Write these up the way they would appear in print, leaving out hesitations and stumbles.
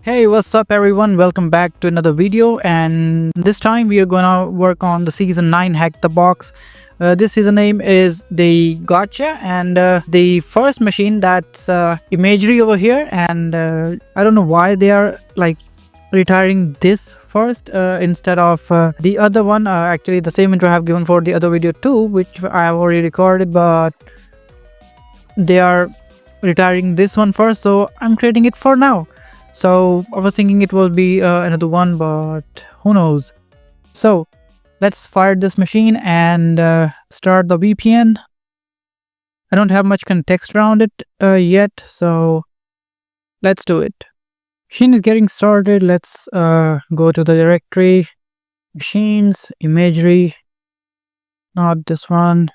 Hey, what's up everyone? Welcome back to another video, and this time we are gonna work on the season 9 Hack the Box. This season name is the Gotcha, and the first machine that's Imagery over here, and I don't know why they are like retiring this first instead of the other one. Actually the same intro I have given for the other video too, which I have already recorded, but they are retiring this one first, so I'm creating it for now. So I was thinking it will be another one, but who knows. So let's fire this machine and start the VPN. I don't have much context around it yet, so let's do it. Machine is getting started. Let's go to the directory, machines, Imagery, not this one.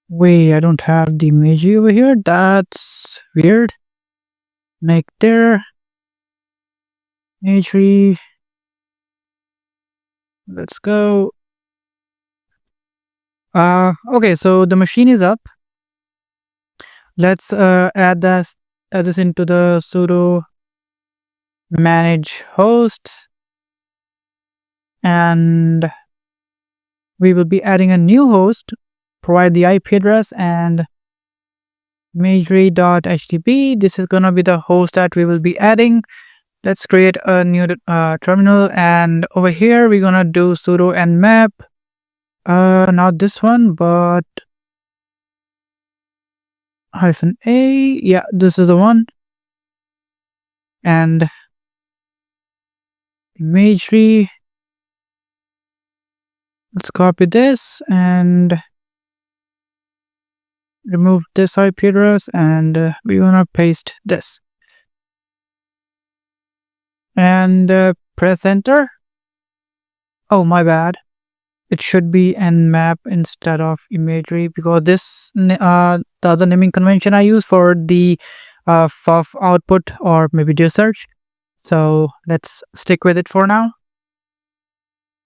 Wait, I don't have the Imagery over here. That's weird. Make there. Imagery. Let's go. Okay, so the machine is up. Let's add this into the sudo manage hosts, and we will be adding a new host. Provide the IP address and imagery.htp. This is gonna be the host that we will be adding. Let's create a new terminal, and over here we're gonna do sudo nmap. Not this one, but -a. Yeah, this is the one. And Imagery. Let's copy this and remove this IP address, and we're gonna paste this and press enter. Oh, my bad. It should be nmap instead of Imagery, because this the other naming convention I use for the FUF output or maybe dear search. So let's stick with it for now,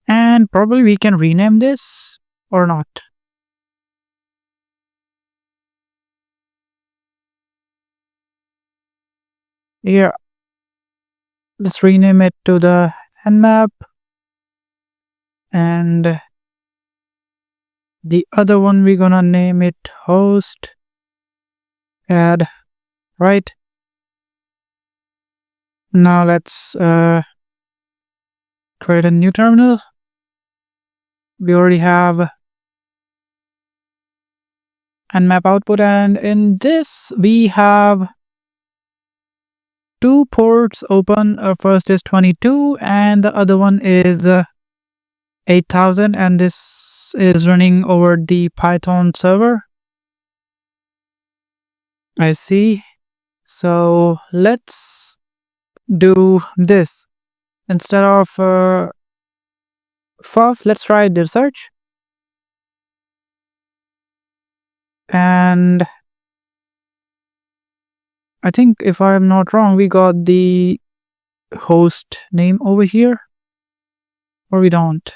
and probably we can rename this or not. Yeah, let's rename it to the nmap, and the other one we're gonna name it host add, right? Now let's create a new terminal. We already have nmap output, and in this we have two ports open. First is 22 and the other one is 8000, and this is running over the Python server. I see. So let's do this. Instead of FUF, let's try the search. And I think, if I'm not wrong, we got the host name over here, or we don't.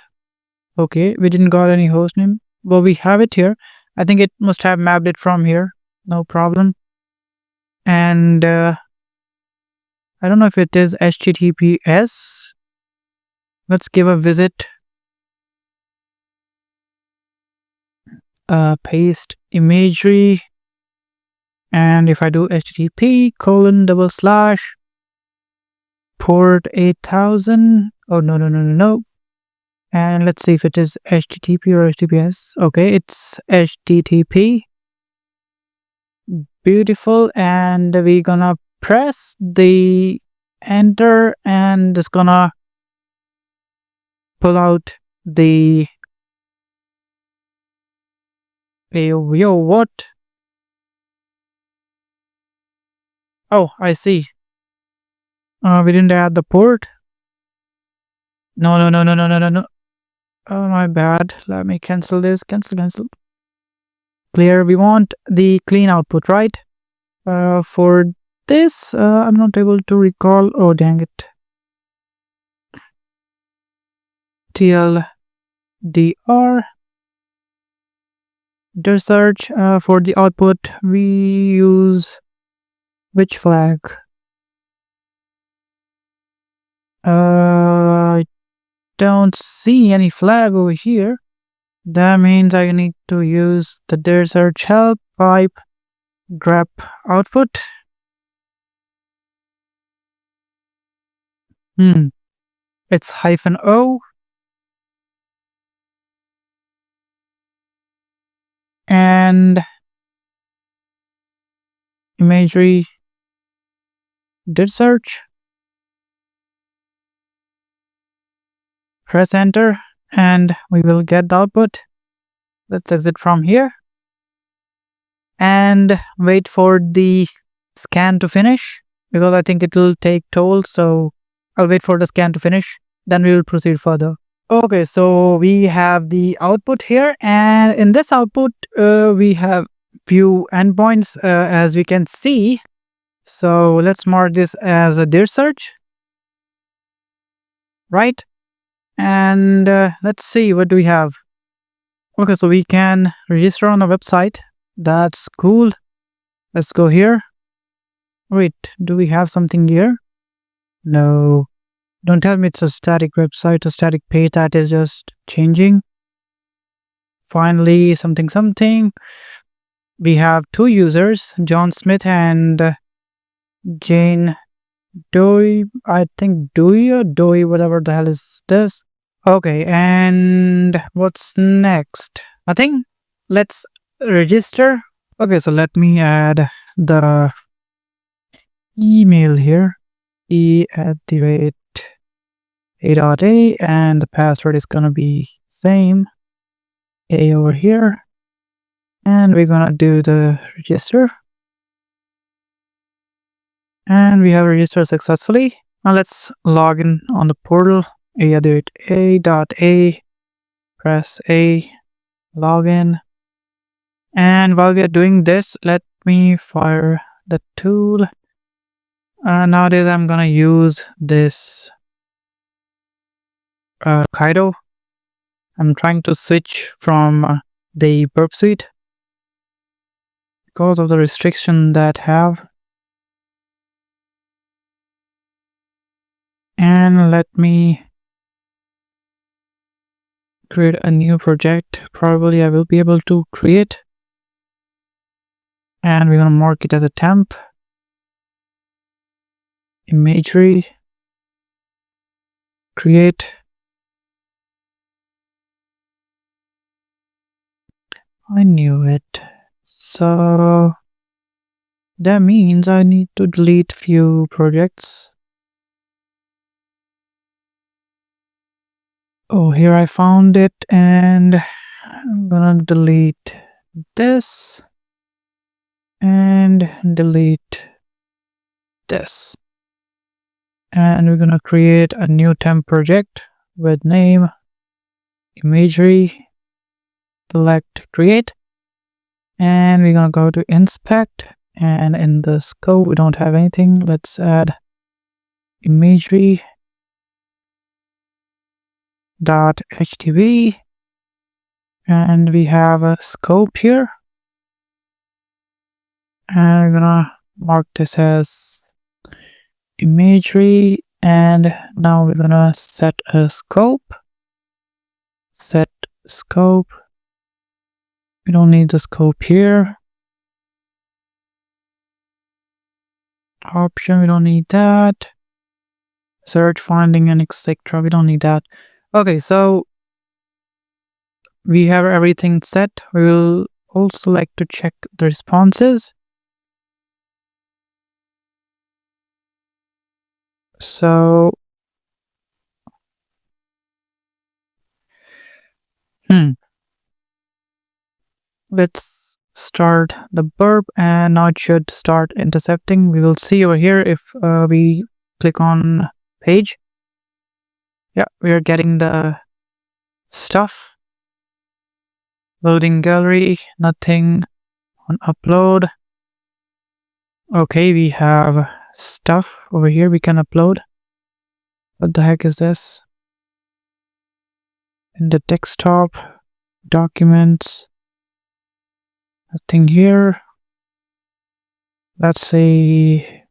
Okay, we didn't got any host name. Well, we have it here. I think it must have mapped it from here. No problem. And I don't know if it is HTTPS. Let's give a visit. Paste Imagery, and if I do http:// port 8000. Oh, no. And let's see if it is HTTP or HTTPS. Okay, it's HTTP. Beautiful. And we're gonna press the enter, and it's gonna pull out the yo, what? Oh, I see. We didn't add the port. No. Oh, my bad. Let me cancel this. Cancel. Clear. We want the clean output, right? For this, I'm not able to recall. Oh, dang it. TLDR. Search. For the output, we use Which flag? I don't see any flag over here. That means I need to use the dir search help pipe grep output. It's -o and imagery dir search. Press enter and we will get the output. Let's exit from here and wait for the scan to finish because I think it will take toll. So I'll wait for the scan to finish. Then we will proceed further. Okay, so we have the output here, and in this output, we have few endpoints as we can see. So let's mark this as a dir search, right? And let's see, what do we have? Okay, so we can register on a website. That's cool. Let's go here. Wait, do we have something here? No. Don't tell me it's a static website, a static page that is just changing. Finally, something. We have two users, John Smith and Jane Doe. I think Doe or Doe, whatever the hell is this. Okay, and what's next? Nothing. Let's register. Okay, so let me add the email here. e@a.a, and the password is gonna be same. A over here. And we're gonna do the register. And we have registered successfully. Now let's log in on the portal. a.a, press A, login. And while we are doing this, let me fire the tool. Nowadays I'm gonna use this Kaido. I'm trying to switch from the burp suite because of the restriction that have. And let me create a new project. Probably I will be able to create. And we're gonna mark it as a temp. Imagery. Create. I knew it. So that means I need to delete few projects. Oh, here I found it, and I'm gonna delete this and delete this. And we're gonna create a new temp project with name Imagery. Select create, and we're gonna go to inspect, and in the scope we don't have anything. Let's add imagery .htv, and we have a scope here, and we're gonna mark this as imagery. And now we're gonna set a scope. Set scope. We don't need the scope here. Option, we don't need that. Search, finding, and etc. We don't need that. Okay, so we have everything set. We will also like to check the responses. So let's start the burp, and now it should start intercepting. We will see over here if we click on page. Yeah, we are getting the stuff. Loading gallery, nothing on upload. Okay, we have stuff over here we can upload. What the heck is this? In the desktop, documents, nothing here. let's say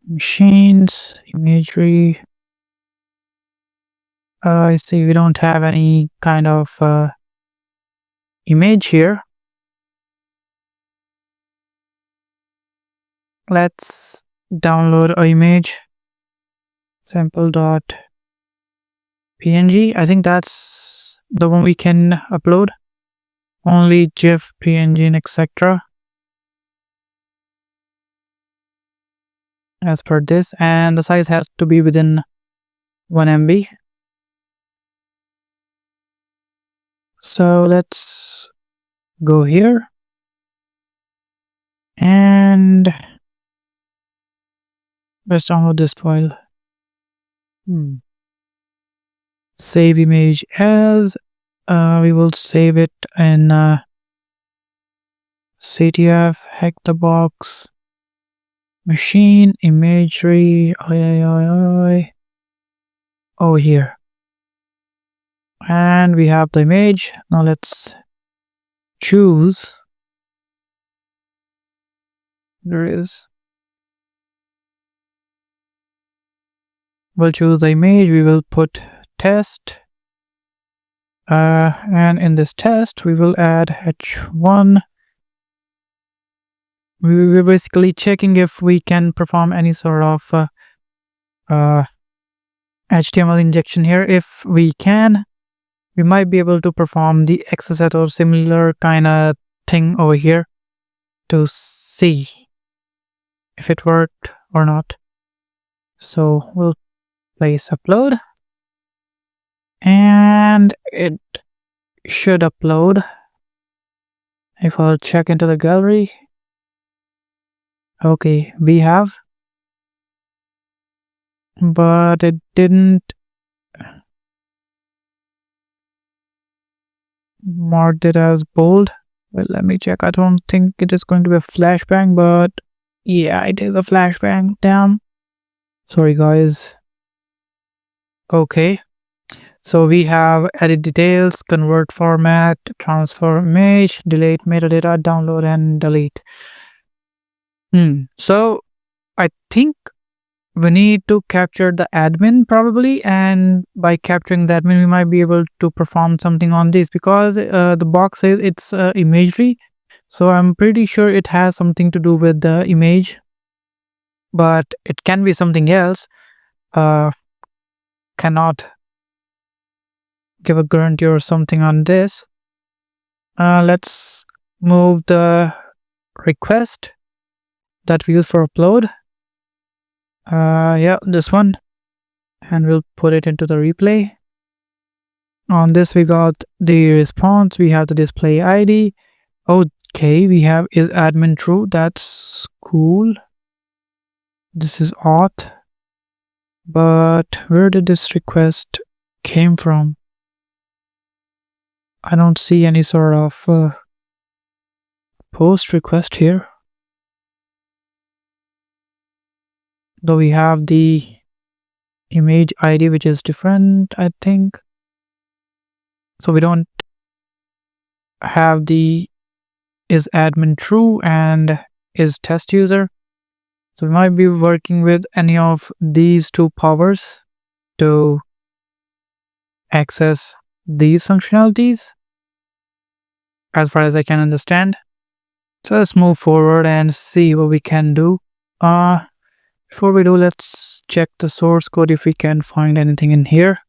machines, imagery. I see we don't have any kind of image here. Let's download an image, sample.png. I think that's the one we can upload. Only GIF, PNG, and etc. as per this, and the size has to be within 1 MB. So let's go here and let's download this file. Save image as. We will save it in CTF, hack the box, machine, imagery, over here. And we have the image. Now let's choose. There is. We'll choose the image. We will put test. And in this test, we will add h1. We're basically checking if we can perform any sort of HTML injection here. If we can, we might be able to perform the XSS or similar kind of thing over here to see if it worked or not. So we'll place upload and it should upload. If I'll check into the gallery, okay, we have, but it didn't mark it as bold. Well, let me check. I don't think it is going to be a flashbang, but yeah, it is a flashbang. Damn. Sorry, guys. Okay. So we have edit details, convert format, transfer image, delete metadata, download and delete. So I think we need to capture the admin probably, and by capturing the admin we might be able to perform something on this, because the box says it's imagery, so I'm pretty sure it has something to do with the image, but it can be something else. Cannot give a guarantee or something on this. Let's move the request that we use for upload. Yeah, this one, and we'll put it into the replay. On this we got the response, we have the display ID. Okay, we have is admin true. That's cool. This is auth, but where did this request came from? I don't see any sort of post request here, though we have the image ID which is different, I think. So we don't have the is admin true and is test user. So we might be working with any of these two powers to access these functionalities, as far as I can understand. So let's move forward and see what we can do. Before we do, let's check the source code if we can find anything in here.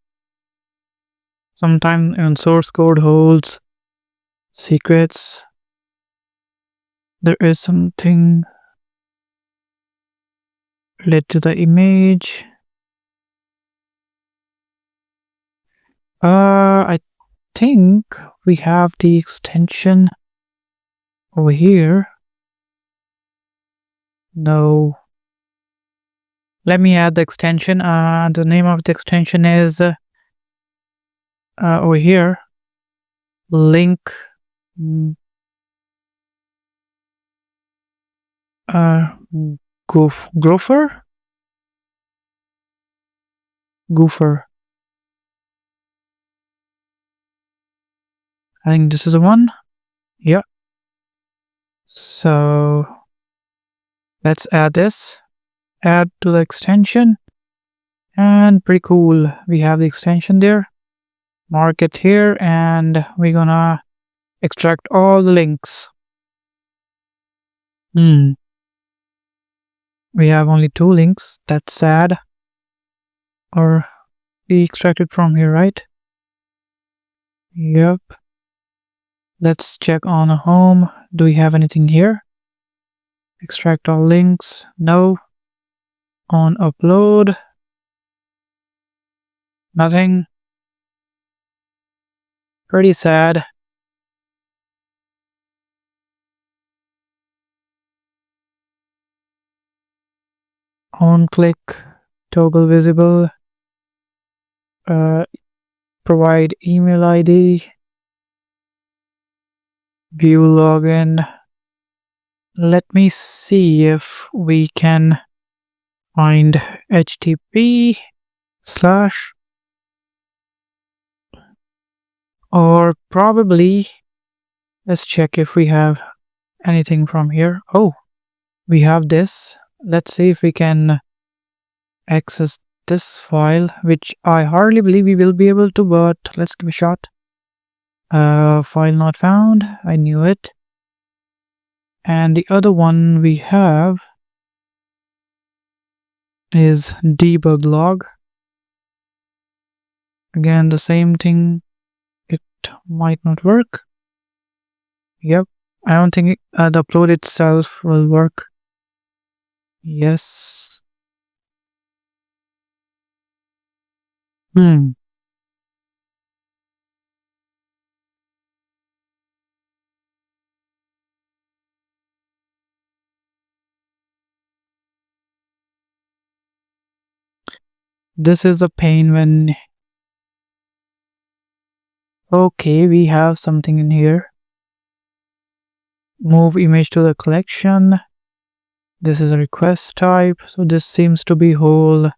Sometimes source code holds secrets. There is something related to the image. I think we have the extension over here. No. Let me add the extension. The name of the extension is over here. Link. Goofer. I think this is the one. Yeah. So let's add this, add to the extension, and pretty cool. We have the extension there, mark it here, and we're gonna extract all the links. We have only 2 links. That's sad. Or we extracted from here, right? Yep. Let's check on home. Do we have anything here? Extract all links. No. On upload. Nothing. Pretty sad. On click. Toggle visible. Provide email ID. View login. Let me see if we can find HTTP/ or probably let's check if we have anything from here. Oh, we have this. Let's see if we can access this file, which I hardly believe we will be able to, but let's give a shot. File not found. I knew it. And the other one we have is debug log. Again, the same thing. It might not work. Yep. I don't think the upload itself will work. Yes. This is a pain when... Okay, we have something in here. Move image to the collection. This is a request type. So this seems to be whole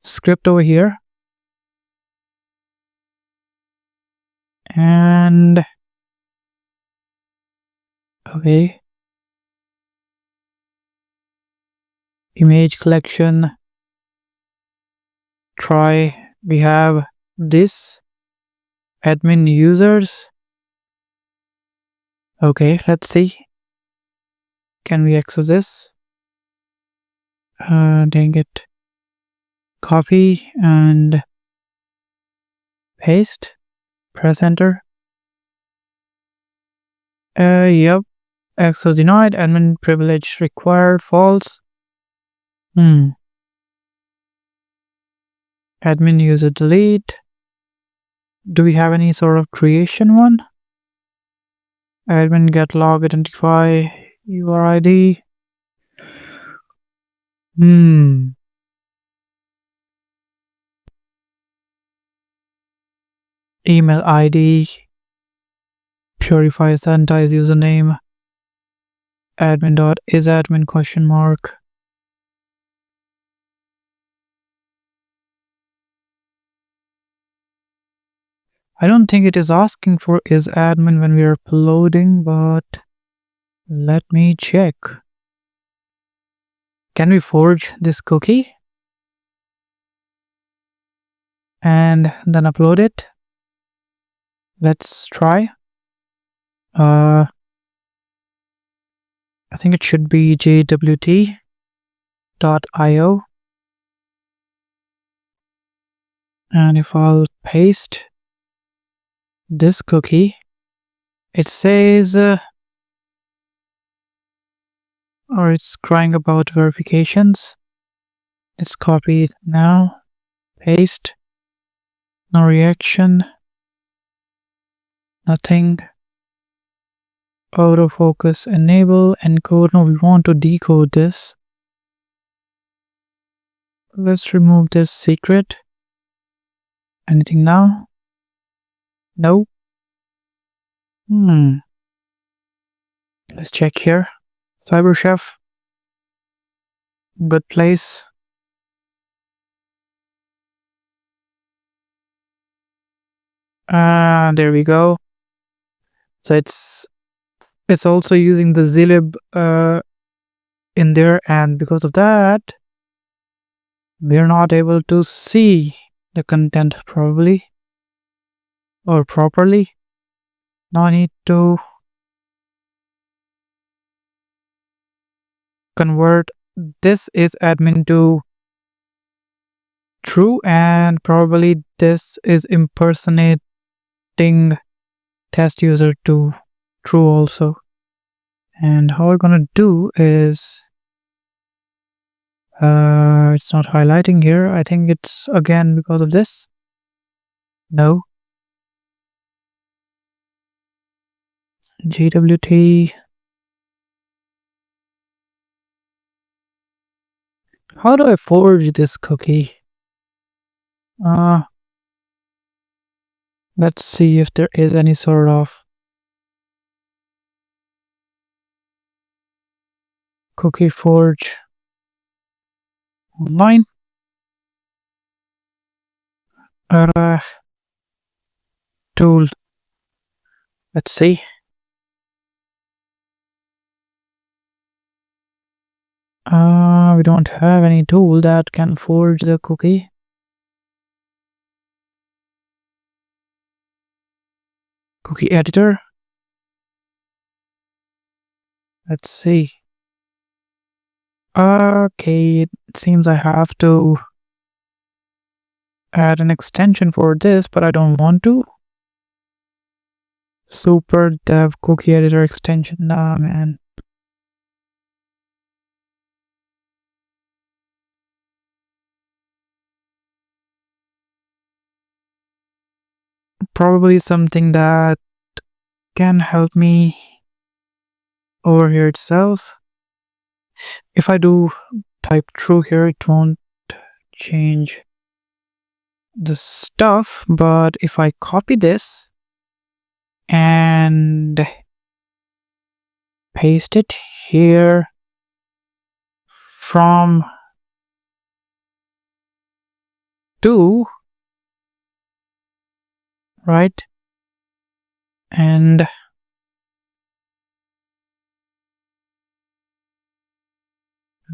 script over here. And... okay. Image collection. Try. We have this. Admin users. Okay, let's see. Can we access this? Dang it. Copy and paste. Press enter. Yep. Access denied. Admin privilege required. False. Admin user delete. Do we have any sort of creation one? Admin get log identify URID. Email ID. Purify sanitize username. Admin.isAdmin question mark. I don't think it is asking for isAdmin when we are uploading, but let me check. Can we forge this cookie and then upload it? Let's try. I think it should be jwt.io. And if I'll paste this cookie, it says, or it's crying about verifications. Let's copy it now, paste, no reaction, nothing. Autofocus enable, encode. No, we want to decode this. Let's remove this secret. Anything now? No. Let's check here. CyberChef. Good place. There we go. So it's It's also using the zlib in there, and because of that we're not able to see the content probably or properly. Now I need to convert this is admin to true, and probably this is impersonating test user to true also. And how we're gonna do is it's not highlighting here. I think it's again because of this. No. GWT. How do I forge this cookie? Let's see if there is any sort of cookie forge online. Tool. Let's see. We don't have any tool that can forge the cookie. Cookie editor. Let's see. Okay, it seems I have to add an extension for this, but I don't want to. Super dev cookie editor extension. Nah, man. Probably something that can help me over here itself. If I do type true here, it won't change the stuff, but if I copy this and paste it here from to, right, and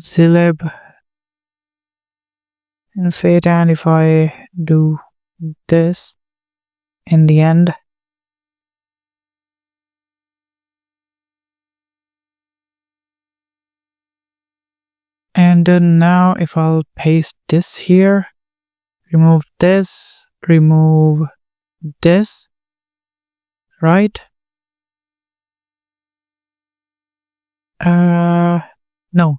zlib and fate, and if I do this in the end, and then now if I'll paste this here, remove this, right? No,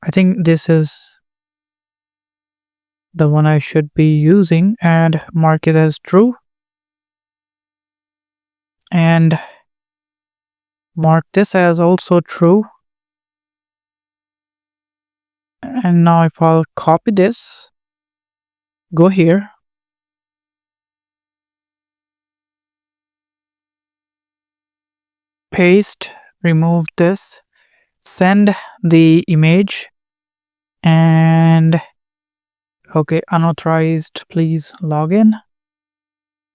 I think this is the one I should be using, and mark it as true, and mark this as also true. And now if I'll copy this, go here, paste, remove this, send the image, and okay, unauthorized, please log in.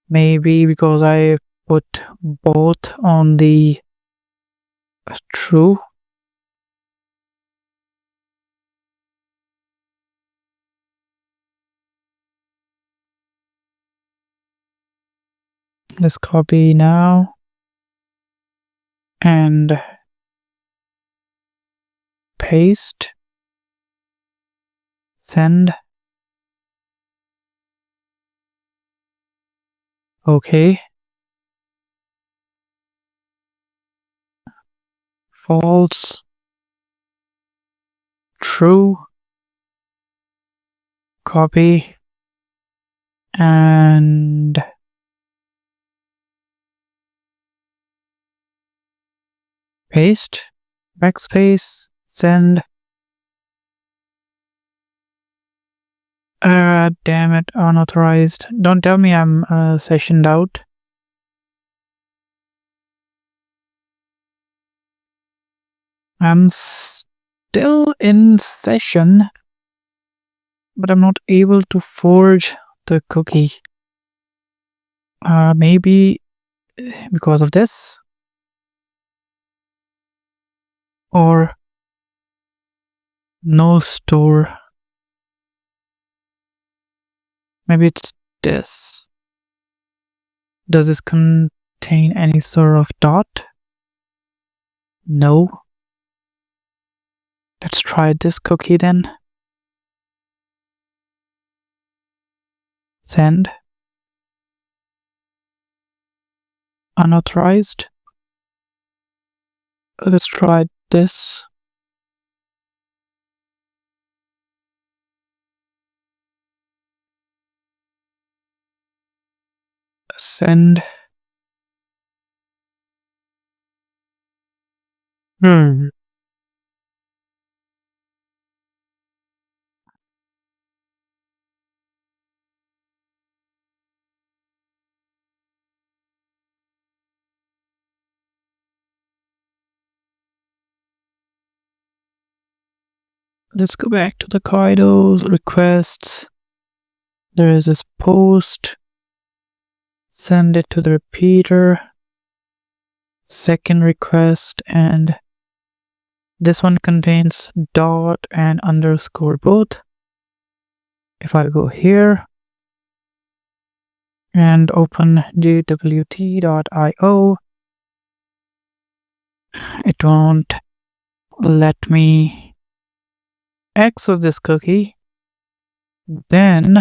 Maybe because I put both on the true. Let's copy now and paste, send. Okay. False, true, copy, and paste, backspace, send. Damn it, unauthorized. Don't tell me I'm sessioned out. I'm still in session, but I'm not able to forge the cookie. Maybe because of this. or no store. Maybe it's this. Does this contain any sort of dot? No. Let's try this cookie then. Send. Unauthorized. Let's try this. Send. Let's go back to the Kaido requests. There is this post. Send it to the repeater. Second request, and this one contains dot and underscore both. If I go here and open jwt.io, it won't let me access this cookie. Then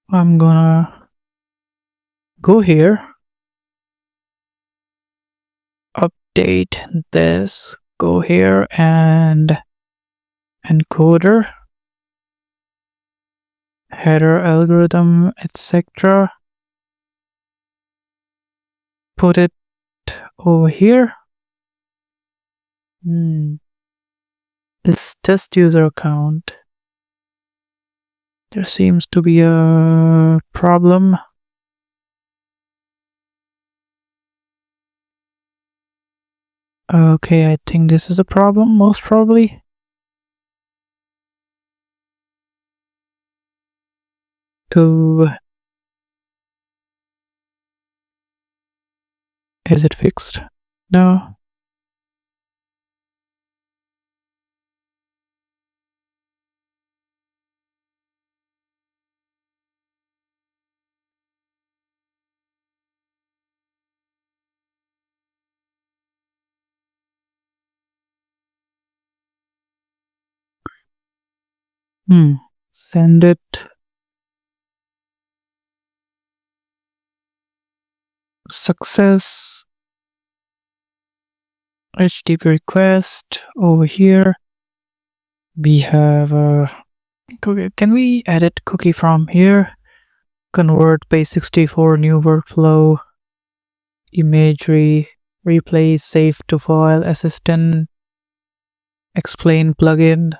I'm gonna go here, update this, go here and encoder, header algorithm, etc. Put it over here. This test user account. There seems to be a problem. Okay, I think this is a problem, most probably. Is it fixed? No. Send it. Success. HTTP request over here. We have a cookie. Can we edit cookie from here? Convert base64 new workflow. Imagery. Replace save to file assistant. Explain plugin.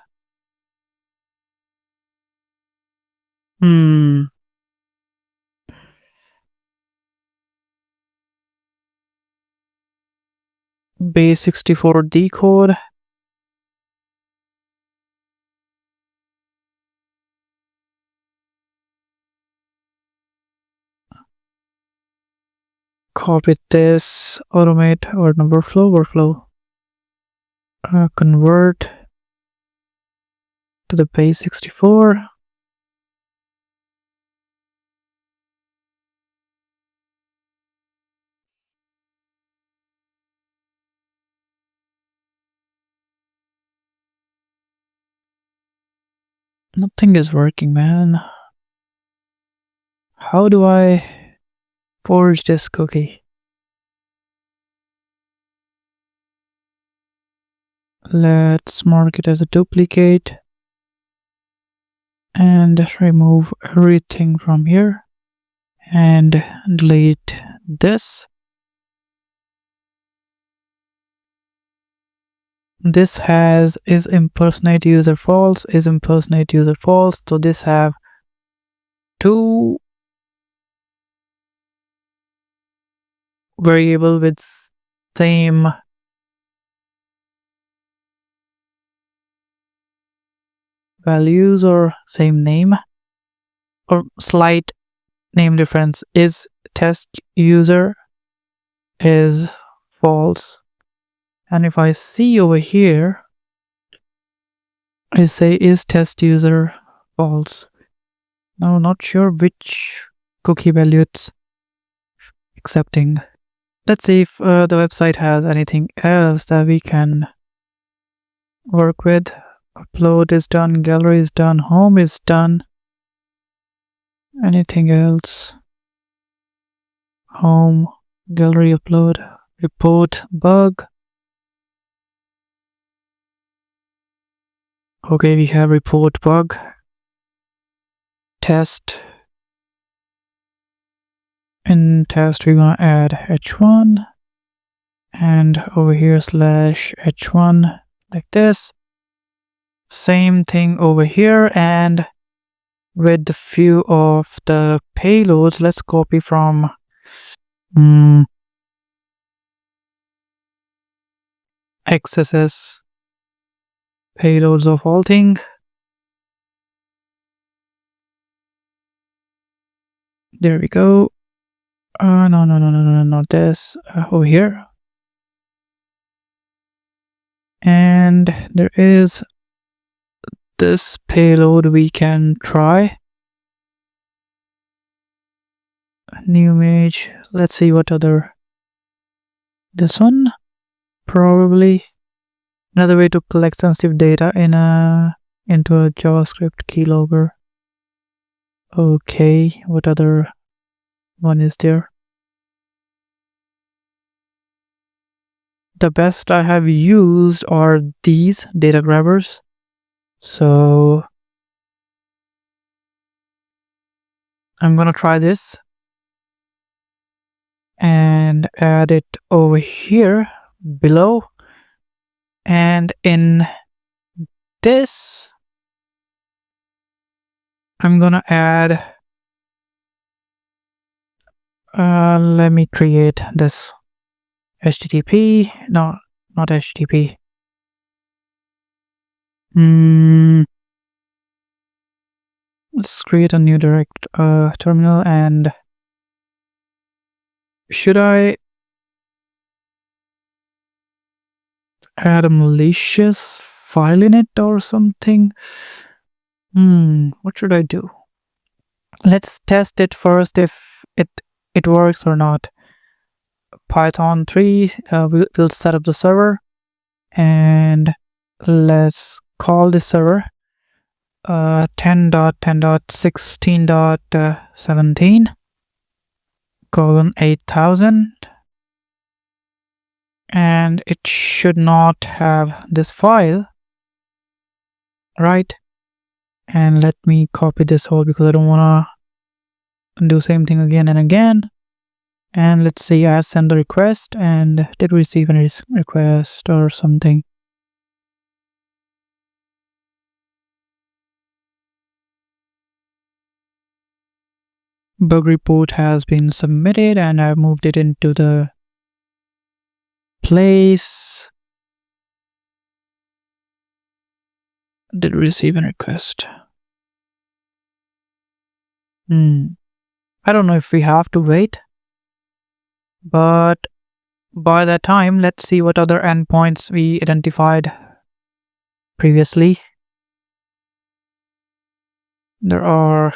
Base64 decode. Copy this, automate or number workflow. Convert to the base64. Nothing is working, man. How do I forge this cookie? Let's mark it as a duplicate and remove everything from here and delete this. This has is impersonate user false, is impersonate user false. So this have two variable with same values or same name or slight name difference. Is test user is false And if I see over here, I say is test user false. Now not sure which cookie value it's accepting. Let's see if the website has anything else that we can work with. Upload is done, gallery is done, home is done. Anything else? Home, gallery, upload, report, bug. Okay, we have report bug, test. In test, we're gonna add h1 and over here slash h1 like this. Same thing over here, and with the few of the payloads, let's copy from XSS payloads of all thing. There we go. No, not this. Over here. And there is this payload we can try. New image. Let's see what other. This one. Probably another way to collect sensitive data into a JavaScript keylogger. Okay, what other one is there? The best I have used are these data grabbers. So I'm gonna try this and add it over here below, and in this I'm gonna add let me create this HTTP, no, not HTTP. Let's create a new direct terminal, and should I add a malicious file in it or something? What should I do? Let's test it first if it works or not. Python 3, we'll set up the server, and let's call the server 10.10.16.17 colon 8000, and it should not have this file, right? And let me copy this whole because I don't want to do same thing again and again. And let's see, I send the request, and did we receive any request or something? Bug report has been submitted, and I've moved it into the place. Did receive a request. I don't know if we have to wait, but by that time, let's see what other endpoints we identified previously. There are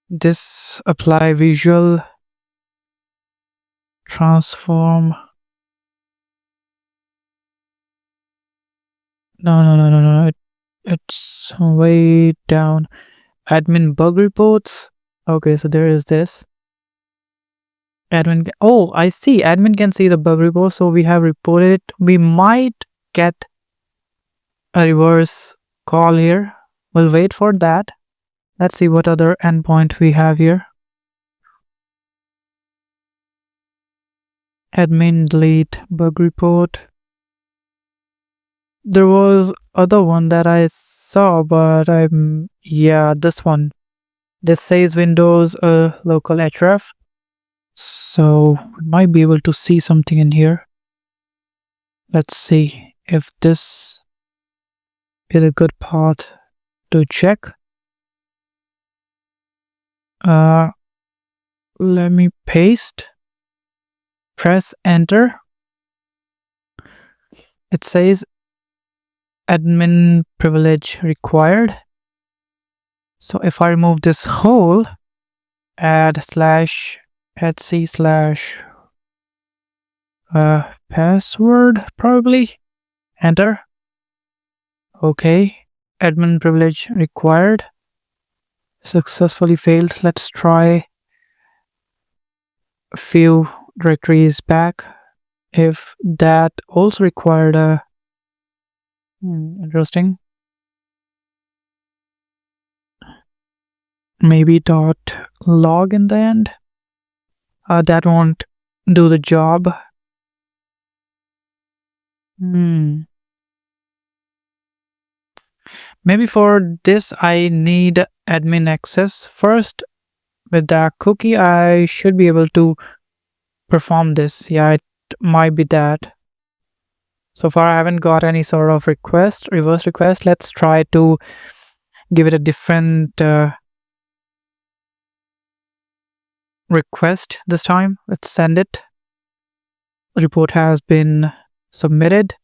this apply visual transform. No. It's way down. Admin bug reports. Okay, so there is this. Admin. Oh, I see. Admin can see the bug report, so we have reported it. We might get a reverse call here. We'll wait for that. Let's see what other endpoint we have here. Admin delete bug report. There was other one that I saw, but this one. This says Windows local href. So we might be able to see something in here. Let's see if this is a good path to check. Let me paste, press enter. It says admin privilege required. So if I remove this whole, add slash etc slash password, probably enter. Okay, admin privilege required, successfully failed. Let's try a few directories back if that also required a interesting, maybe .log in the end. That won't do the job. Maybe for this I need admin access first. With that cookie I should be able to perform this. Yeah, it might be that. So far I haven't got any sort of reverse request. Let's try to give it a different request this time. Let's send it. Report has been submitted.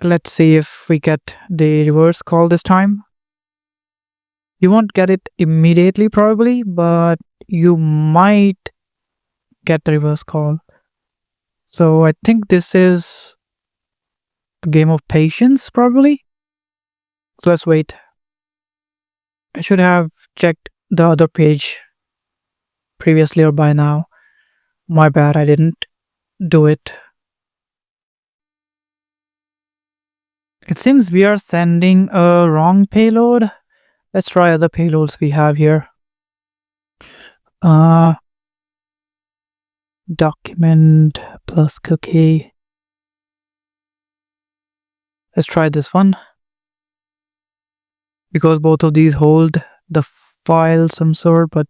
Let's see if we get the reverse call this time. You won't get it immediately probably, but you might get the reverse call. So I think this is a game of patience probably. So let's wait. I should have checked the other page previously or by now. My bad, I didn't do it. It seems we are sending a wrong payload. Let's try other payloads we have here. Document plus cookie. Let's try this one. Because both of these hold the file some sort, but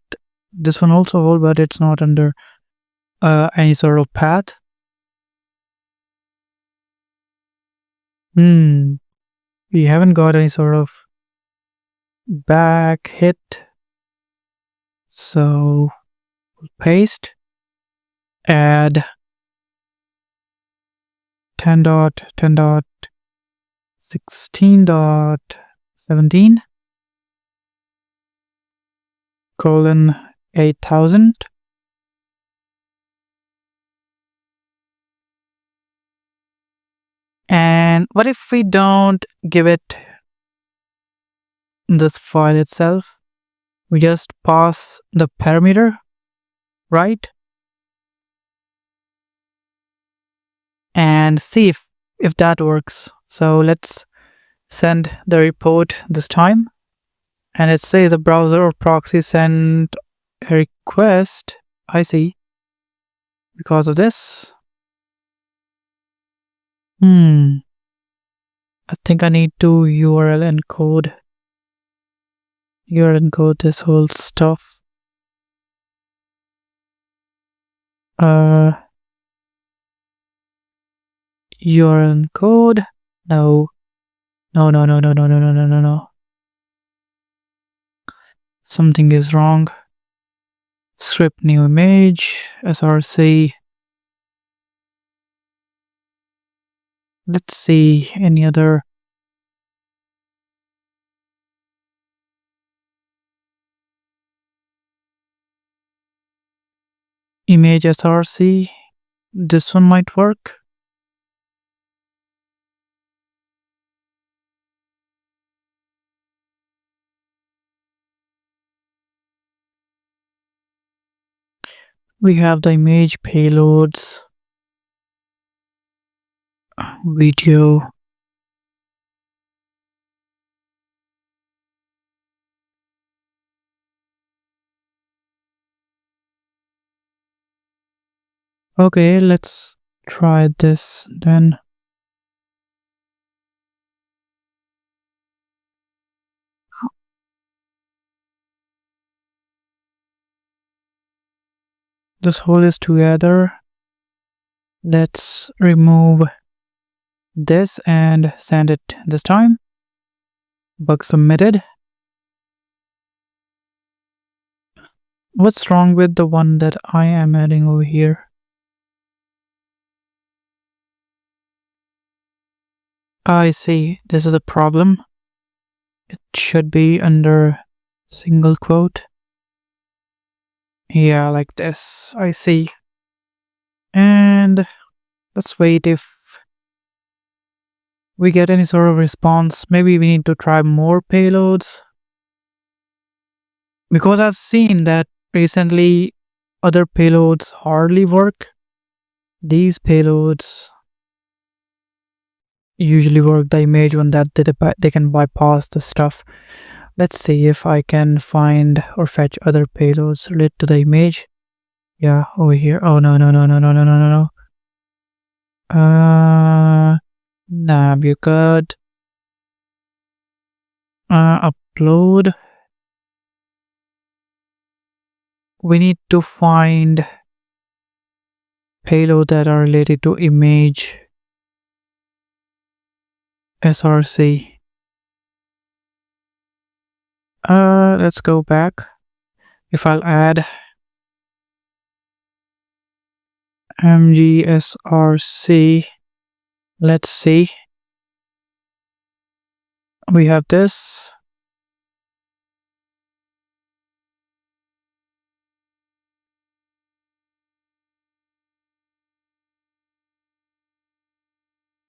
this one also hold, but it's not under any sort of path. We haven't got any sort of back hit. So paste, add 10.10.16.17 colon 8000. And what if we don't give it this file itself? We just pass the parameter, right? And see if that works. So let's send the report this time. And it says the browser or proxy sent a request. I see. Because of this. I think I need to URL encode this whole stuff. URL encode. No. Something is wrong. Script new image, src. Let's see any other. Image src. This one might work. We have the image payloads, video. Okay, let's try this then. This whole is together. Let's remove this and send it this time. Bug submitted. What's wrong with the one that I am adding over here? I see. This is a problem. It should be under single quote. Yeah, like this. I see. And let's wait if we get any sort of response. Maybe we need to try more payloads. Because I've seen that recently other payloads hardly work. These payloads usually work, the image one, that they can bypass the stuff. Let's see if I can find or fetch other payloads related to the image. Yeah, over here. Oh, no. Nah, you could upload. We need to find payload that are related to image src. Let's go back. If I'll add mgsrc, let's see. We have this.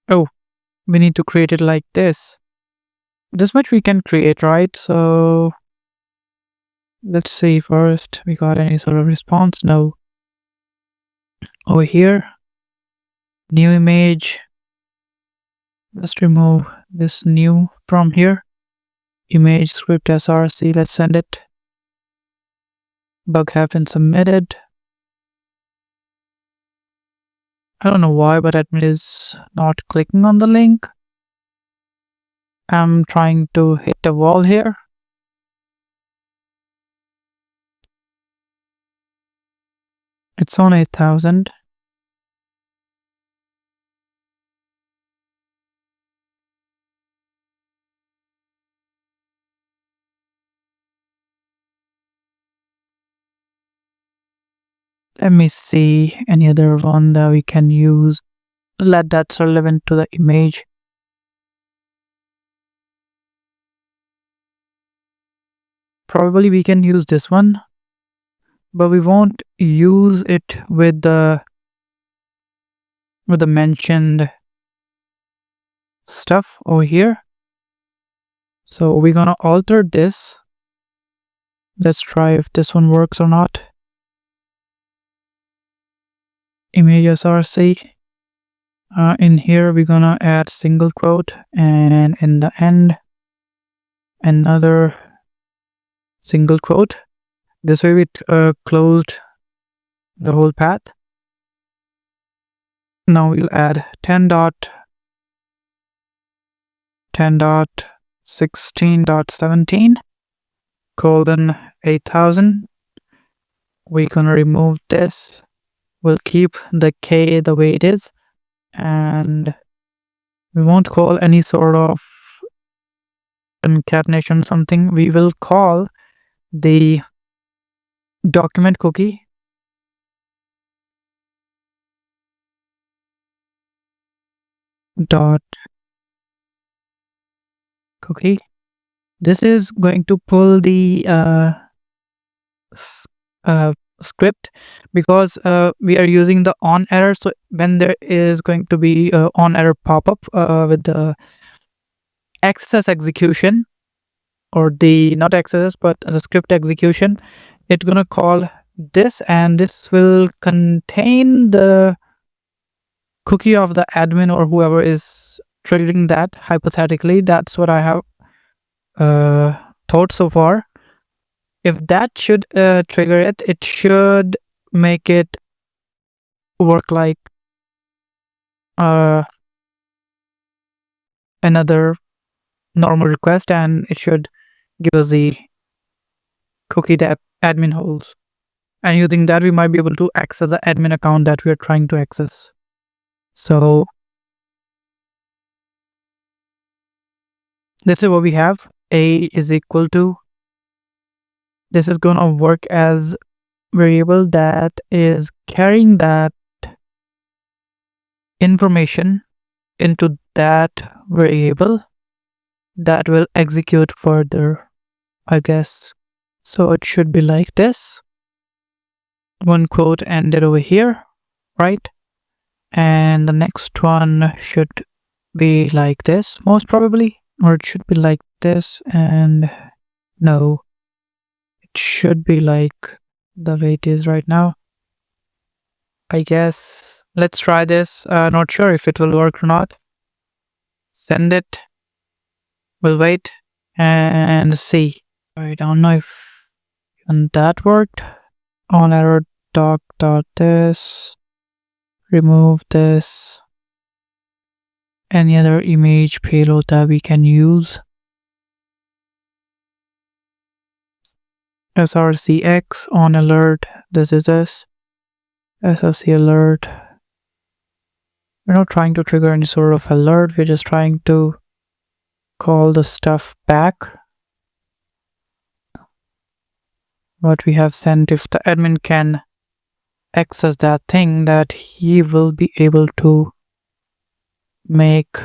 Oh, we need to create it like this. This much we can create, right? So let's see first. We got any sort of response? No. Over here, new image. Let's remove this new from here. Image script src. Let's send it. Bug have been submitted. I don't know why, but admin is not clicking on the link. I'm trying to hit the wall here. It's on 8,000. Let me see any other one that we can use. Let that's relevant to the image. Probably we can use this one, but we won't use it with the mentioned stuff over here. So we're gonna alter this. Let's try if this one works or not. Image src. In here we're gonna add single quote, and in the end another single quote. This way we closed the whole path. Now we'll add 10.16.17 colon 8,000. We're gonna remove this. We'll keep the k the way it is, and we won't call any sort of concatenation something. We will call the document cookie dot cookie. This is going to pull the script, because we are using the on error. So when there is going to be on error pop-up with the XSS execution, or the not XSS but the script execution, it's gonna call this, and this will contain the cookie of the admin or whoever is triggering that. Hypothetically, that's what I have thought so far. If that should trigger it, it should make it work like another normal request, and it should give us the cookie that admin holds. And using that, we might be able to access the admin account that we are trying to access. So this is what we have. A is equal to, this is going to work as variable that is carrying that information into that variable that will execute further, I guess. So it should be like this. One quote ended over here, right? And the next one should be like this, most probably, or it should be like this, and no, it should be like the way it is right now. I guess let's try this. Not sure if it will work or not. Send it. We'll wait and see. I don't know if and that worked. On error doc dot this. Remove this. Any other image payload that we can use. srcx on alert. This is this. SRC alert. We're not trying to trigger any sort of alert. We're just trying to call the stuff back. What we have sent, if the admin can access that thing, that he will be able to make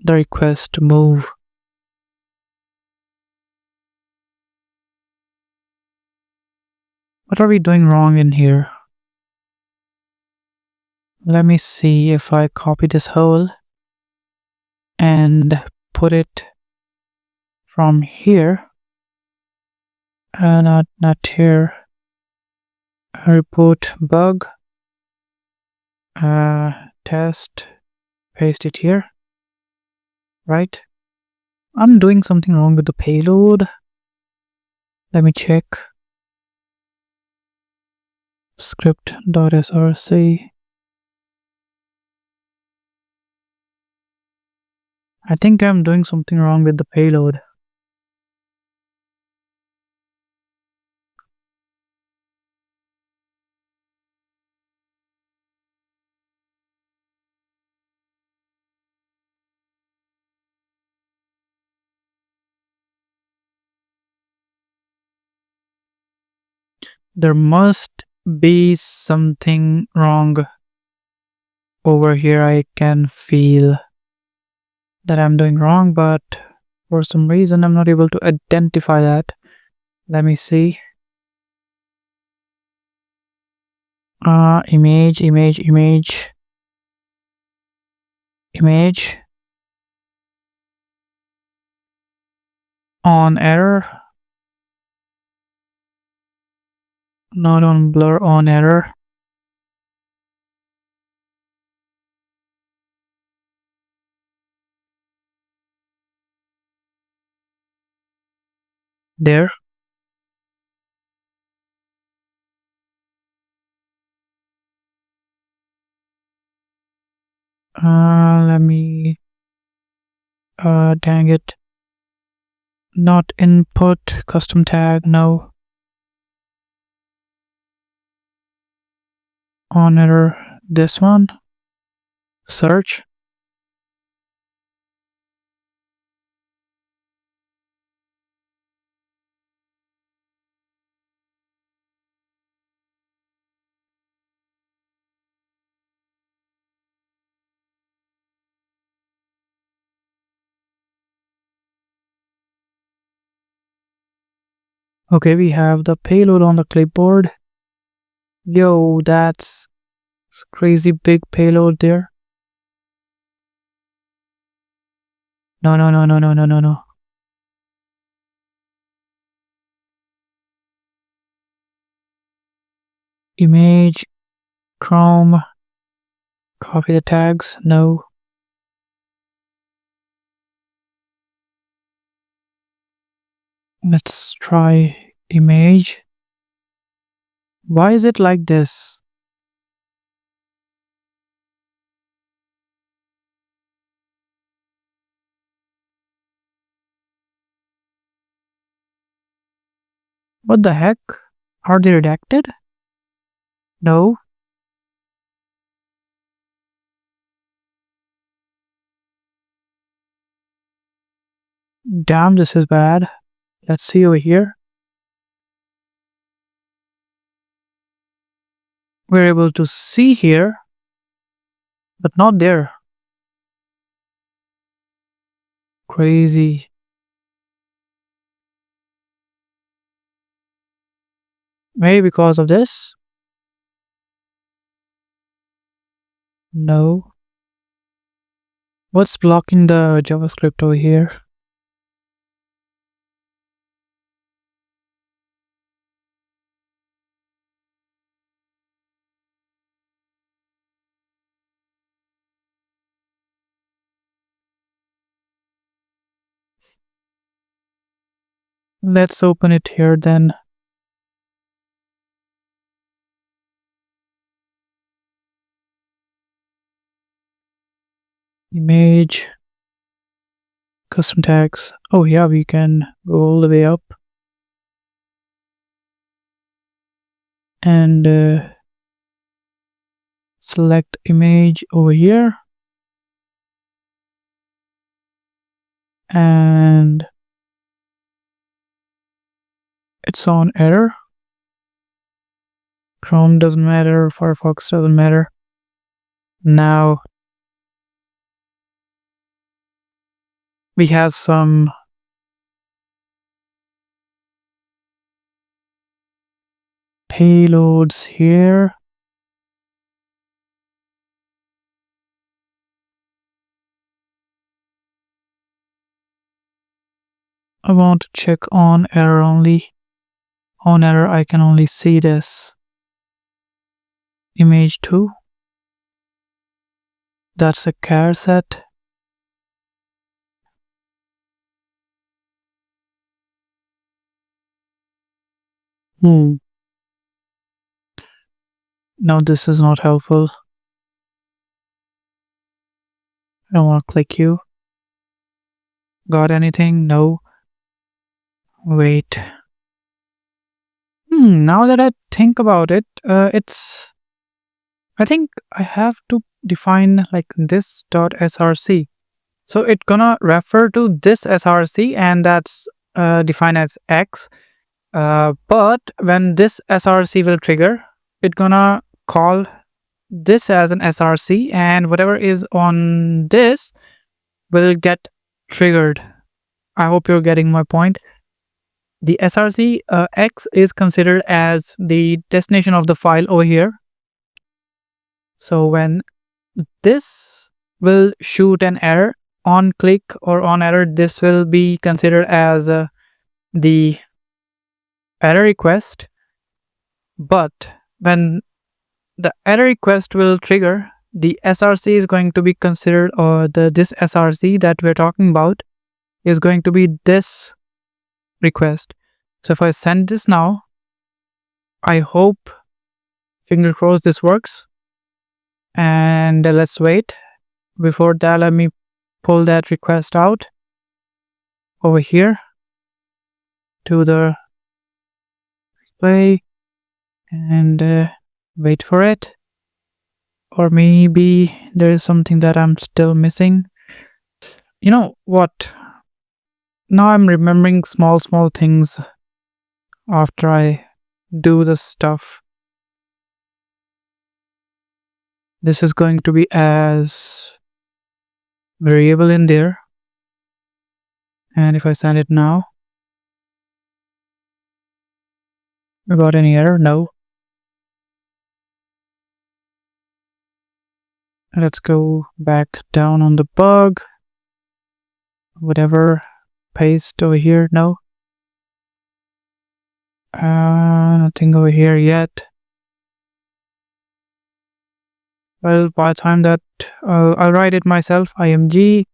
the request move. What are we doing wrong in here? Let me see if I copy this whole and put it from here. Not here. Report bug. Test. Paste it here. Right? I'm doing something wrong with the payload. Let me check. Script.src. I think I'm doing something wrong with the payload. There must be something wrong over here. I can feel that I'm doing wrong, but for some reason I'm not able to identify that. Let me see. Image. On error. Not on blur, on error. There. Let me, dang it. Not input, custom tag, no. On error, this one. Search. Okay, we have the payload on the clipboard. Yo, that's crazy big payload there. No. Image, Chrome, copy the tags, no. Let's try image. Why is it like this? What the heck? Are they redacted? No. Damn, this is bad. Let's see over here. We're able to see here, but not there. Crazy. Maybe because of this? No. What's blocking the JavaScript over here? Let's open it here then. Image, custom tags. Oh yeah, we can go all the way up. And select image over here. And it's on error. Chrome doesn't matter, Firefox doesn't matter. Now we have some payloads here. I want to check on error only. On error, I can only see this. Image 2. That's a char set. Now this is not helpful. I don't want to click you. Got anything? No. Wait. Now that I think about it, I think I have to define like this dot src. So it's gonna refer to this src, and that's defined as x. But when this src will trigger, it's gonna call this as an src, and whatever is on this will get triggered. I hope you're getting my point. The src x is considered as the destination of the file over here. So when this will shoot an error on click or on error, this will be considered as the error request. But when the error request will trigger, the src is going to be considered, or this src that we're talking about is going to be this request. So if I send this now, I hope, finger crossed, this works. And let's wait. Before that, let me pull that request out over here to the play and wait for it. Or maybe there is something that I'm still missing. You know what? Now I'm remembering small things after I do the stuff. This is going to be as variable in there. And if I send it now, I got any error? No. Let's go back down on the bug. Whatever. Paste over here. No. Nothing over here yet. Well, by the time that I'll write it myself. img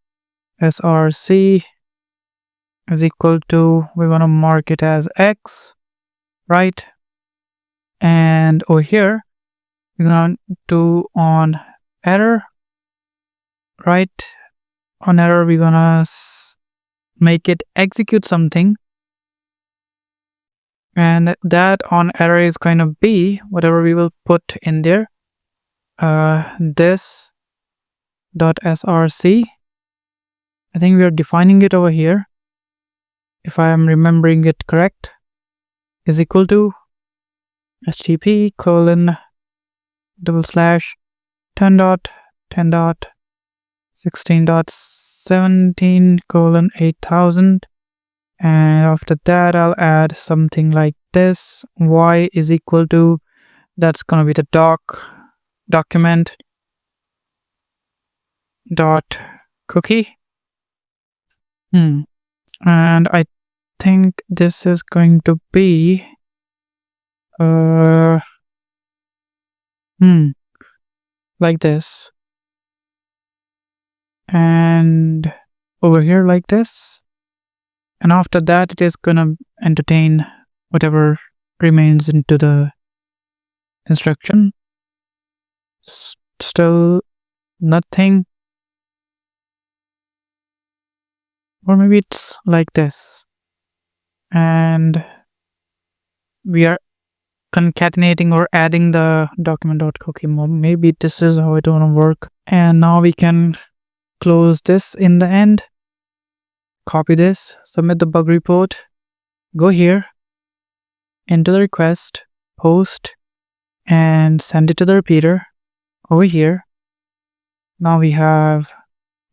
src is equal to, we want to mark it as x, right? And over here we're going to do on error, right? On error we're gonna make it execute something, and that on error is going to be whatever we will put in there. This dot src, I think we are defining it over here, if I am remembering it correct, is equal to http :// 10.10.16. 17 colon 8000. And after that, I'll add something like this. Y is equal to, that's gonna be the document dot cookie. And I think this is going to be like this, and over here like this, and after that it is gonna entertain whatever remains into the instruction. Still nothing, or maybe it's like this, and we are concatenating or adding the document.cookie. Maybe this is how it wanna work. And now we can close this in the end, copy this, submit the bug report, go here into the request, post, and send it to the repeater over here. Now we have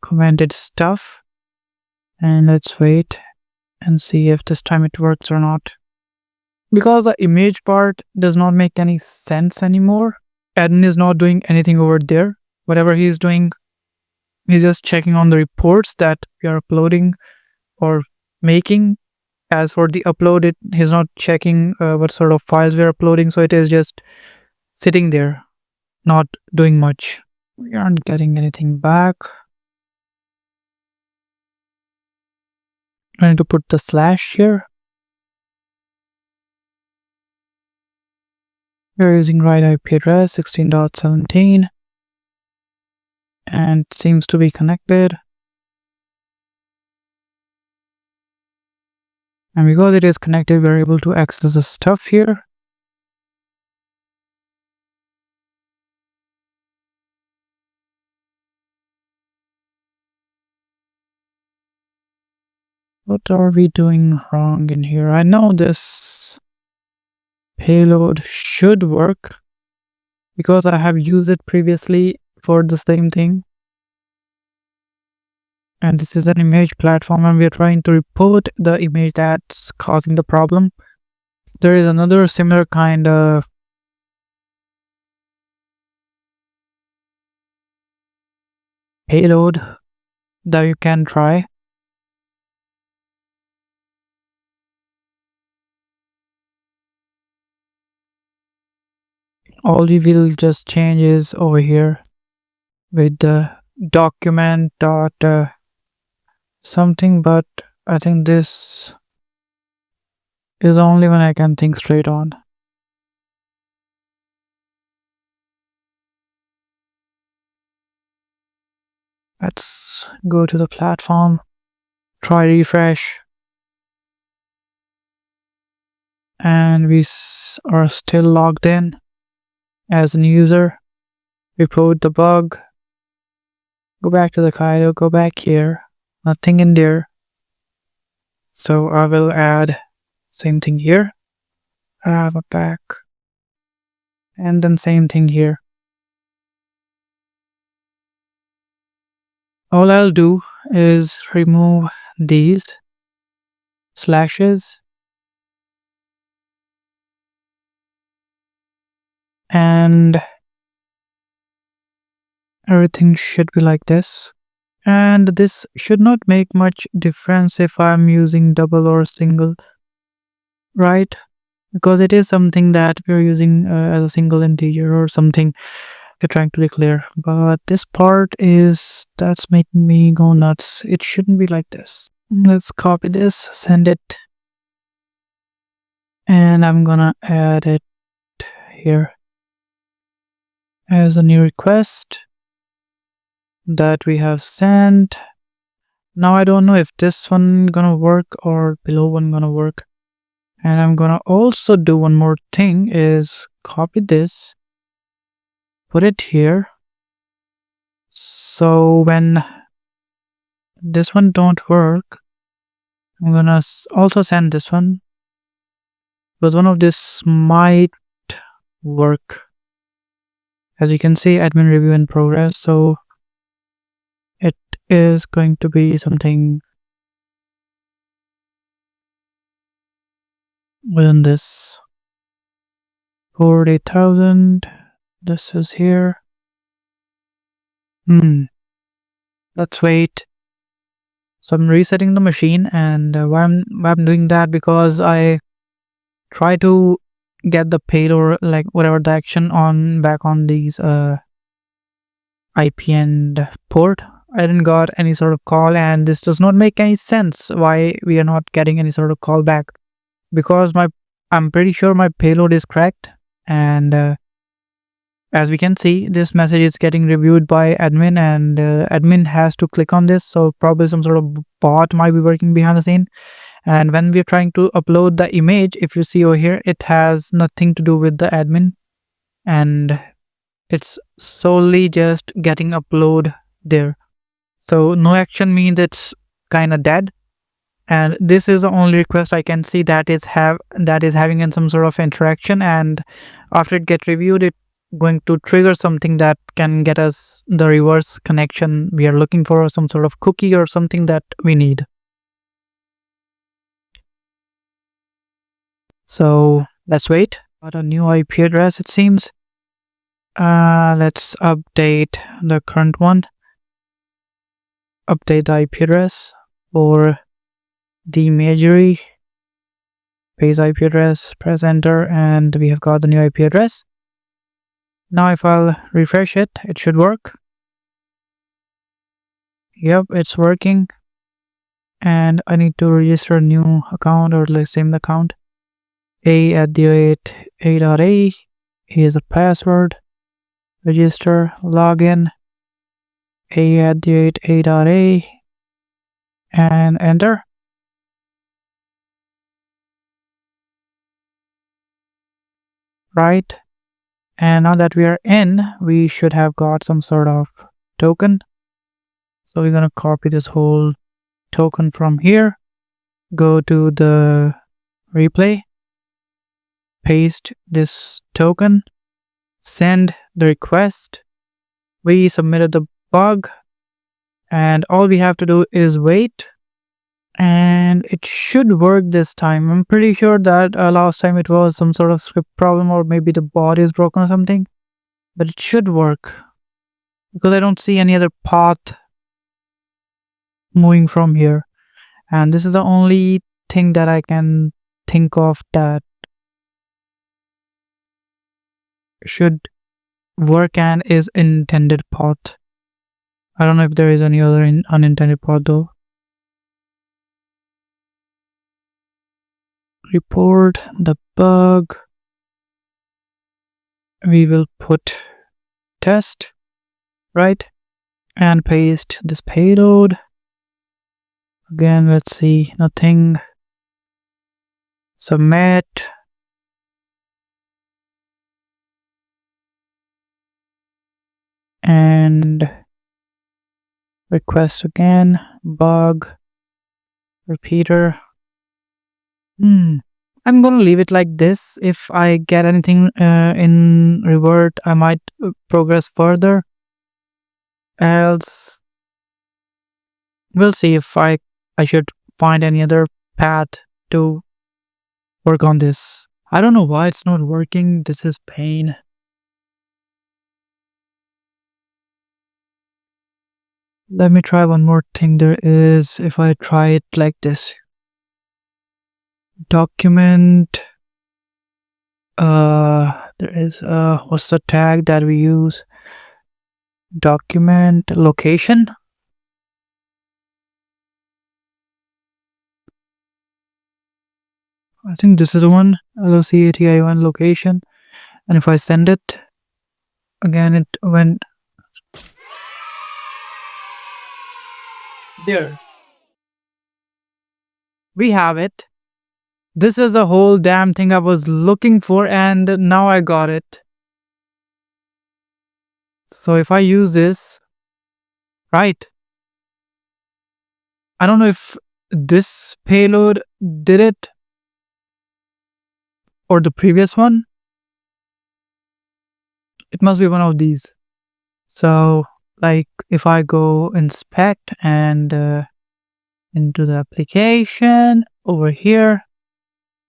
commented stuff, and let's wait and see if this time it works or not. Because the image part does not make any sense anymore, admin is not doing anything over there. Whatever he is doing, he's just checking on the reports that we are uploading or making. As for the upload, he's not checking what sort of files we are uploading, so it is just sitting there, not doing much. We aren't getting anything back. I need to put the slash here. We're using right IP address 16.17, and it seems to be connected. And because it is connected, we're able to access the stuff here. What are we doing wrong in here? I know this payload should work because I have used it previously for the same thing. And this is an image platform, and we are trying to report the image that's causing the problem. There is another similar kind of payload that you can try. All we will just change is over here with the document dot something, but I think this is the only one I can think straight on. Let's go to the platform, try refresh, and we are still logged in as an user. Report the bug, go back to the Kaido, go back here, nothing in there. So I will add same thing here, have a back, and then same thing here. All I'll do is remove these slashes and everything should be like this. And this should not make much difference if I'm using double or single, right? Because it is something that we're using as a single integer or something we're trying to declare. But this part that's making me go nuts. It shouldn't be like this. Let's copy this, send it, and I'm gonna add it here as a new request that we have sent. Now I don't know if this one gonna work or below one gonna work. And I'm gonna also do one more thing, is copy this, put it here. So when this one don't work, I'm gonna also send this one, but one of this might work. As you can see, admin review in progress. So It is going to be something within this 40,000. This is here. Let's wait. So I'm resetting the machine, and why I'm doing that, because I try to get the payload, like whatever the action on back on these IP and port. I didn't got any sort of call, and this does not make any sense why we are not getting any sort of call back, because I'm pretty sure my payload is correct, and as we can see, this message is getting reviewed by admin, and admin has to click on this, so probably some sort of bot might be working behind the scene. And when we're trying to upload the image, if you see over here, it has nothing to do with the admin, and it's solely just getting upload there. So no action means it's kind of dead. And this is the only request I can see that is having in some sort of interaction, and after it gets reviewed, it going to trigger something that can get us the reverse connection we are looking for, or some sort of cookie or something that we need. So let's wait. Got a new IP address, it seems. Let's update the current one. Update the IP address for the Imagery. Paste IP address, press enter, and we have got the new IP address. Now if I'll refresh it, it should work. Yep, it's working. And I need to register a new account, or the same account. A@a.a is a password. Register, login, A@a.a, and enter. Right. And now that we are in, we should have got some sort of token. So we're going to copy this whole token from here, go to the replay, paste this token, send the request. We submitted the bug, and all we have to do is wait, and it should work this time. I'm pretty sure that last time it was some sort of script problem, or maybe the bot is broken or something, but it should work because I don't see any other path moving from here, and this is the only thing that I can think of that should work and is intended path. I don't know if there is any other unintended path though. Report the bug. We will put test, right, and paste this payload. Again, let's see, nothing. Submit. And request again, bug, repeater. I'm gonna leave it like this. If I get anything in revert, I might progress further. Else, we'll see if I should find any other path to work on this. I don't know why it's not working. This is pain. Let me try one more thing. There is, if I try it like this, document, there is what's the tag that we use? Document location. I think this is the one, LOCATI1 location. And if I send it again, it went there. We have it. This is the whole damn thing I was looking for, and now I got it. So if I use this, right, I don't know if this payload did it or the previous one. It must be one of these. So Like if I go inspect and into the application over here,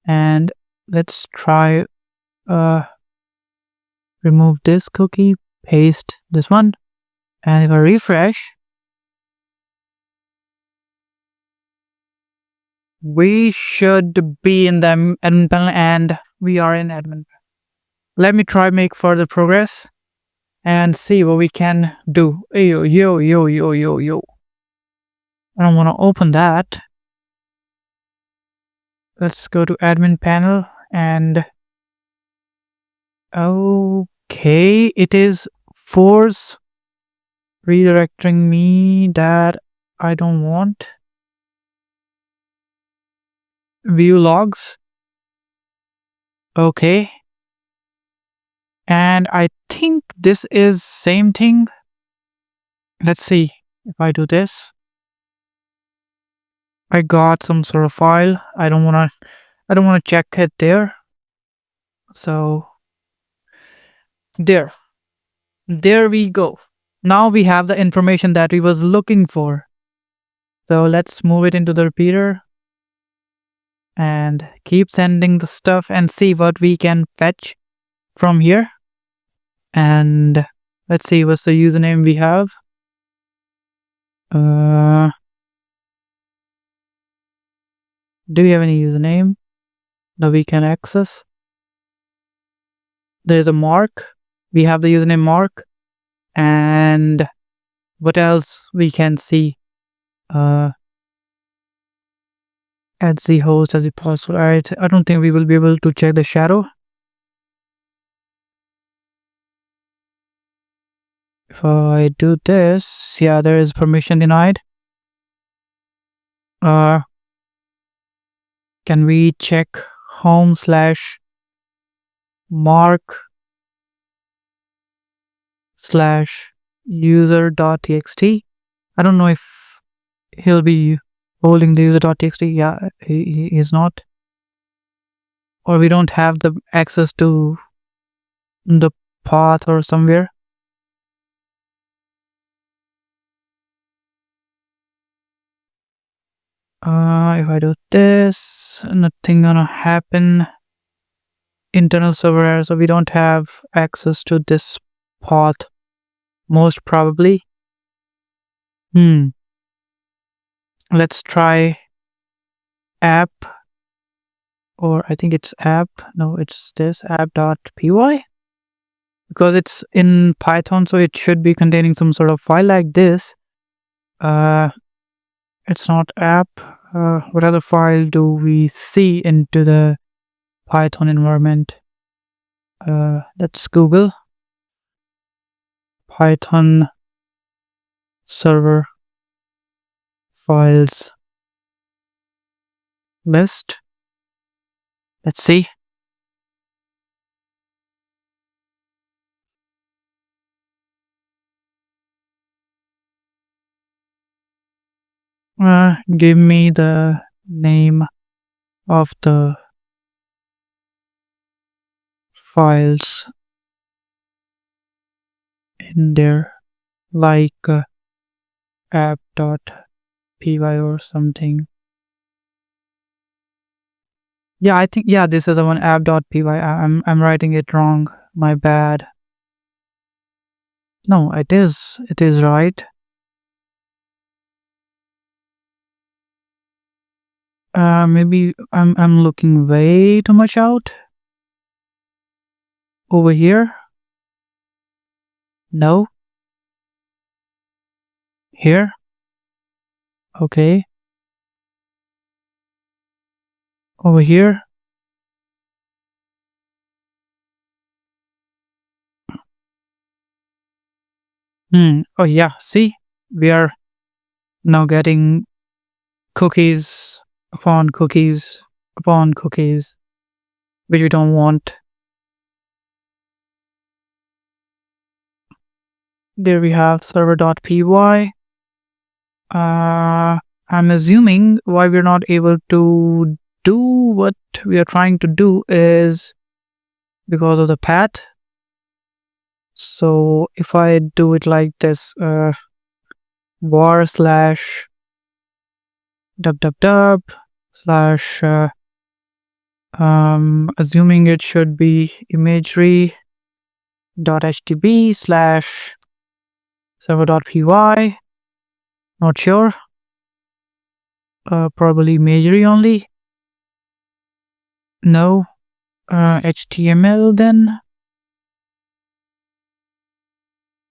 and let's try remove this cookie, paste this one, and if I refresh, we should be in the admin panel, and we are in admin. Let me try make further progress and see what we can do. Yo, yo, yo, yo, yo, yo. I don't want to open that. Let's go to admin panel and okay, it is force redirecting me that I don't want. View logs. Okay. And I think this is same thing. Let's see if I do this. I got some sort of file. I don't want to check it there. So there we go. Now we have the information that we was looking for. So let's move it into the repeater and keep sending the stuff and see what we can fetch from here. And let's see what's the username we have. Do we have any username that we can access? There's a mark. We have the username mark. And what else we can see? Add the host as a password. I don't think we will be able to check the shadow. If I do this, yeah, there is permission denied. Can we check home/mark/user.txt? I don't know if he'll be holding the user.txt. Yeah, he is not. Or we don't have the access to the path or somewhere. If I do this, nothing gonna happen. Internal server error, so we don't have access to this path, most probably. Let's try app, or I think it's app. No, it's this app.py, because it's in Python, so it should be containing some sort of file like this. It's not app. What other file do we see into the Python environment? Let's Google Python server files list. Let's see. Give me the name of the files in there, like app.py or something. Yeah, I think, yeah, this is the one, app.py. I'm writing it wrong. My bad. No, it is right. Maybe I'm looking way too much out. Over here. No. Here. Okay. Over here. Oh yeah, see, we are now getting cookies upon cookies upon cookies, which we don't want. There we have server.py. I'm assuming why we're not able to do what we are trying to do is because of the path. So if I do it like this, var slash www slash assuming it should be imagery .htb slash server.py, not sure, probably imagery only, no, html then,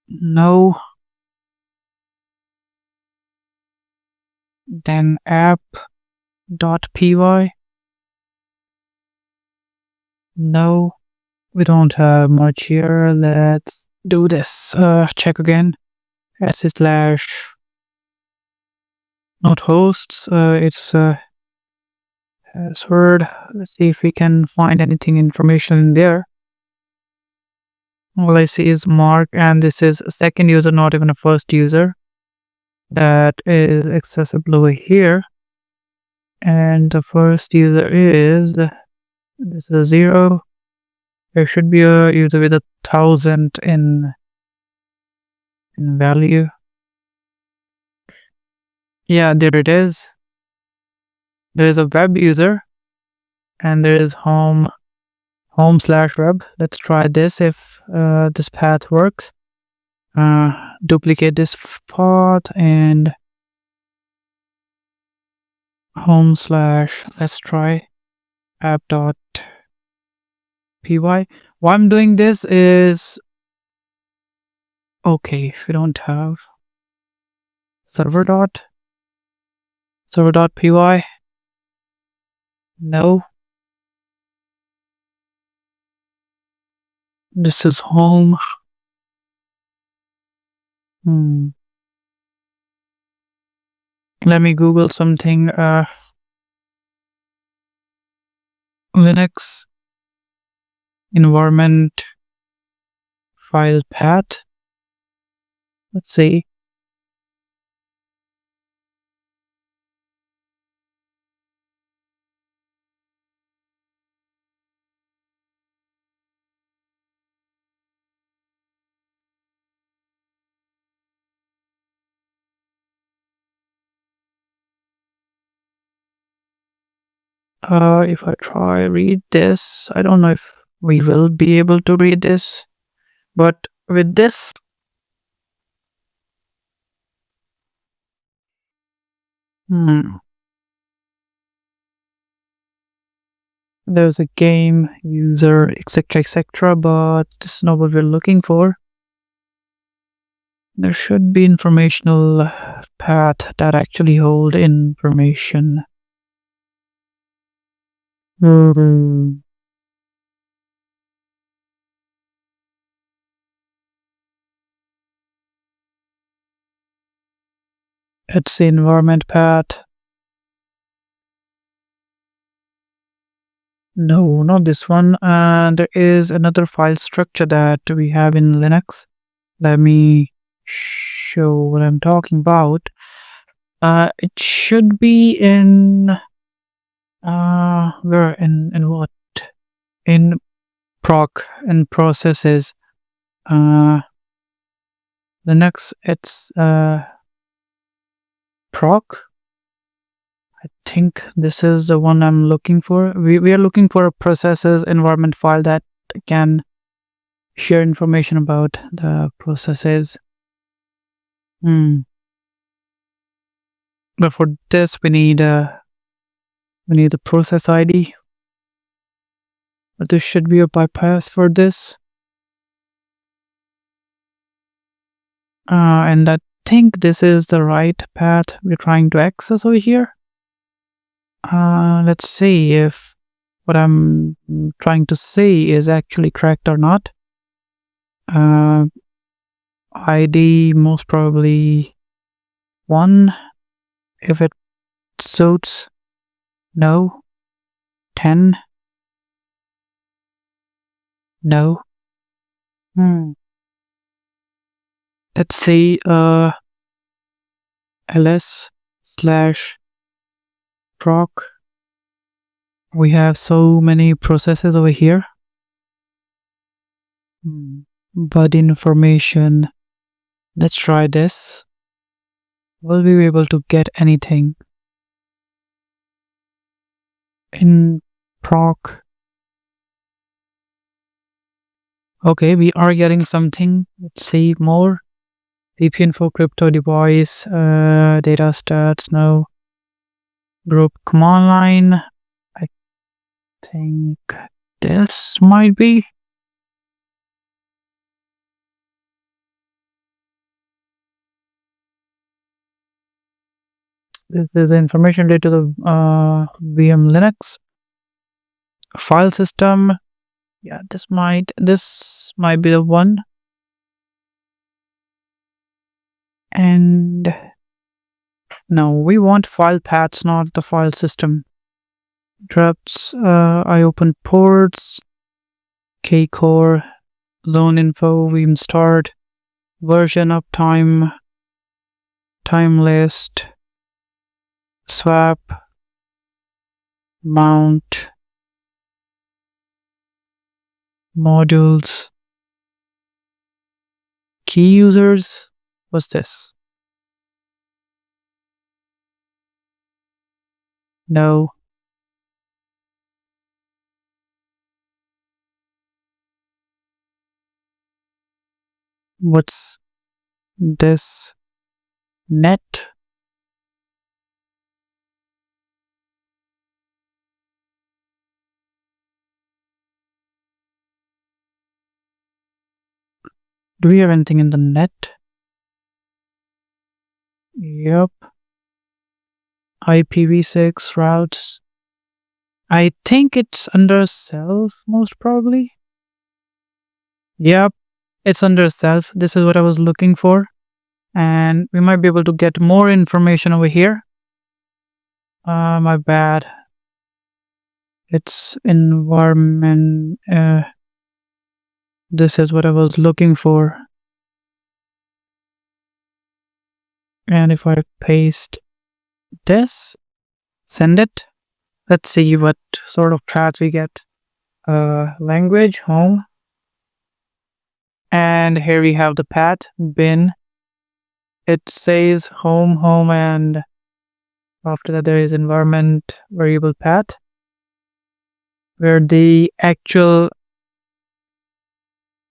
no, then app.py, no, we don't have much here. Let's do this, check again, s slash not hosts, it's password. Let's see if we can find anything information in there. All I see is Mark, and this is a second user, not even a first user. That is accessible over here. And the first user is, this is a 0. There should be a user with 1,000 in value. Yeah, there it is. There is a web user, and there is home/web. Let's try this if this path works. Duplicate this path and let's try app.py. Why I'm doing this is, okay, if we don't have server.py, no, this is home. Let me Google something. Linux environment file path. Let's see. If I try read this, I don't know if we will be able to read this, but with this, there's a game user, etc., but this is not what we're looking for. There should be informational path that actually hold information. It's the environment path. No, not this one. There is another file structure that we have in Linux. Let me show what I'm talking about. It should be in where in what? In proc, in processes. Linux, it's proc. I think this is the one I'm looking for. We are looking for a processes environment file that can share information about the processes. But for this, we need the process ID. But there should be a bypass for this. And I think this is the right path we're trying to access over here. Let's see if what I'm trying to say is actually correct or not. ID most probably 1. If it suits, no. 10, no. Let's say ls/proc. We have so many processes over here. but information. Let's try this. Will we be able to get anything in proc? Okay, we are getting something. Let's see more. DP info, crypto device, data stats, no. Group command line. I think this might be. This is information related to the VM Linux file system. Yeah, this might be the one. And no, we want file paths, not the file system. Drafts, I open ports, kcore, zone info, VM start, version uptime, time list, swap, mount, modules, key users. What's this? No. What's this? Net? Do we have anything in the net? Yep. IPv6 routes. I think it's under self, most probably. Yep, it's under self. This is what I was looking for. And we might be able to get more information over here. My bad. It's environment. This is what I was looking for. And if I paste this, send it. Let's see what sort of path we get. Language, home. And here we have the path, bin. It says home, and after that there is environment variable path, where the actual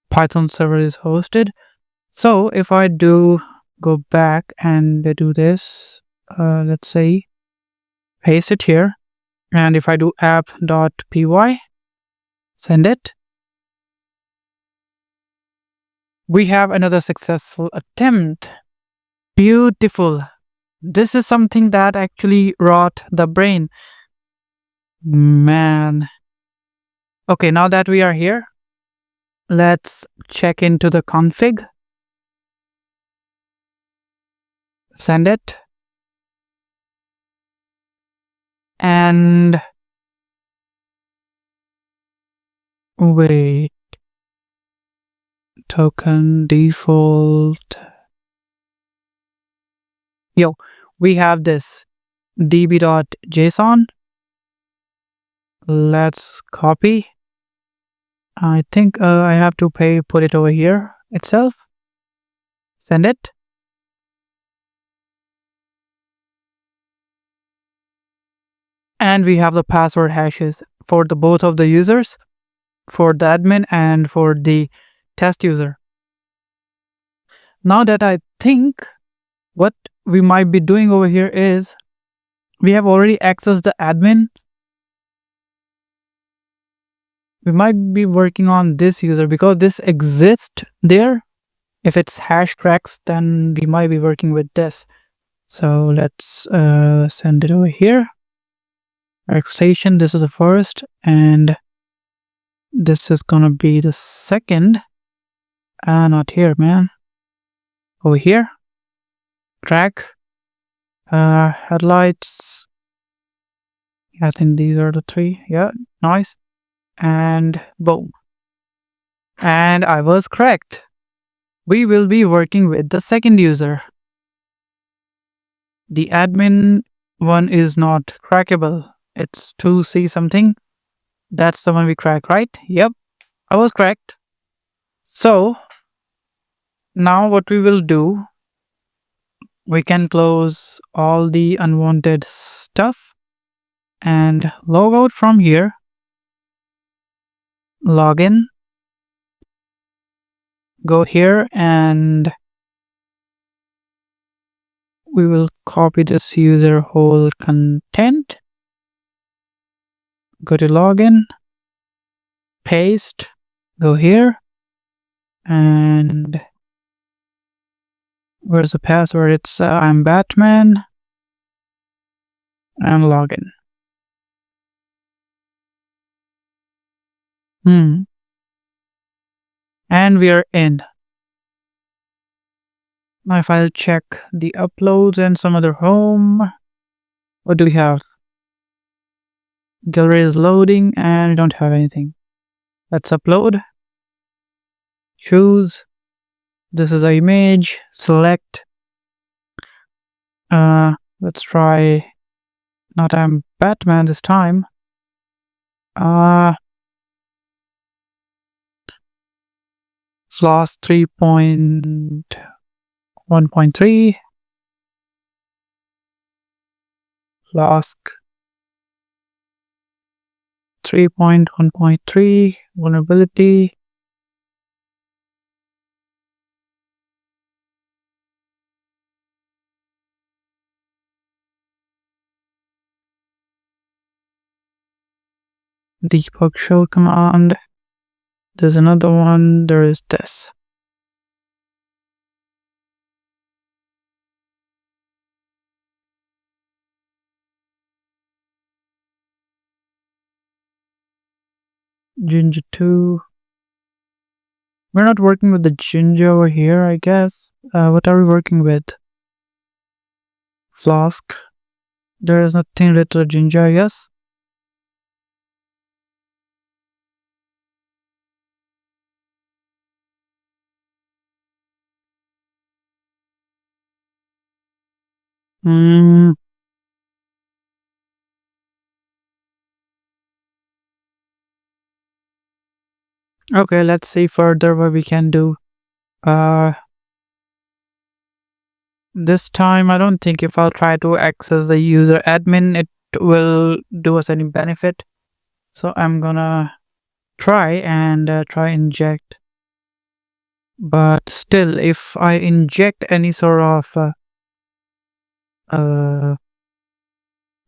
Python server is hosted. So if I do go back and do this, let's say paste it here, and if I do app.py, send it, we have another successful attempt. Beautiful. This is something that actually rot the brain. Man. Okay, now that we are here, let's check into the config. Send it. And wait. Token default. Yo, we have this db.json. Let's copy. I think I have to put it over here itself. Send it. And we have the password hashes for the both of the users, for the admin and for the test user. Now that I think, what we might be doing over here is, we have already accessed the admin. We might be working on this user because this exists there. If it's hash cracks, then we might be working with this. So let's send it over here. Escalation, this is the first, and this is gonna be the second. Not here, man. Over here. Track. Headlights. I think these are the three. Yeah, nice. And boom. And I was correct. We will be working with the second user. The admin one is not crackable. It's 2C something. That's the one we crack, right? Yep, I was correct. So Now what we will do, we can close all the unwanted stuff and log out from here, log in, go here, and we will copy this user whole content, go to login, paste, go here, and where's the password? It's I'm Batman, and login. And we are in. Now if I'll check the uploads and some other home, what do we have? Gallery is loading and we don't have anything. Let's upload. Choose. This is our image. Select. Let's try not I'm Batman this time. Floss 3.1.3. Flask 3.1.3. Vulnerability. Debug shell command. There's another one. There is this. Ginger 2. We're not working with the ginger over here, I guess. What are we working with? Flask. There is nothing related to ginger, I guess. Okay, let's see further what we can do. This time I don't think if I'll try to access the user admin, it will do us any benefit. So I'm gonna try and try inject. But still, if I inject any sort of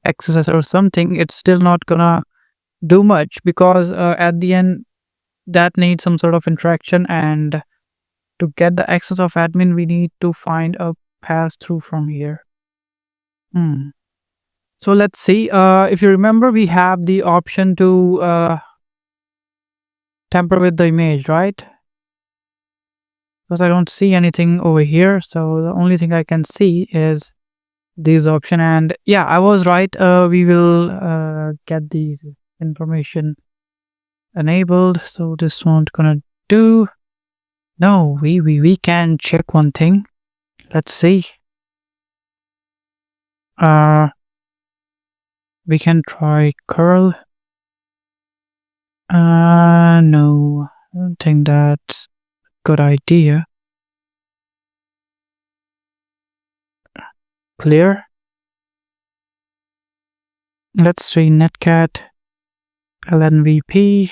XSS or something, it's still not gonna do much, because at the end that needs some sort of interaction, and to get the access of admin we need to find a pass through from here. So let's see. If you remember, we have the option to tamper with the image, right? Because I don't see anything over here, so the only thing I can see is this option. And yeah, I was right. We will get these information enabled, so this won't gonna do. No, we can check one thing. Let's see. We can try curl. No, I don't think that's a good idea. Clear. Let's see netcat lnvp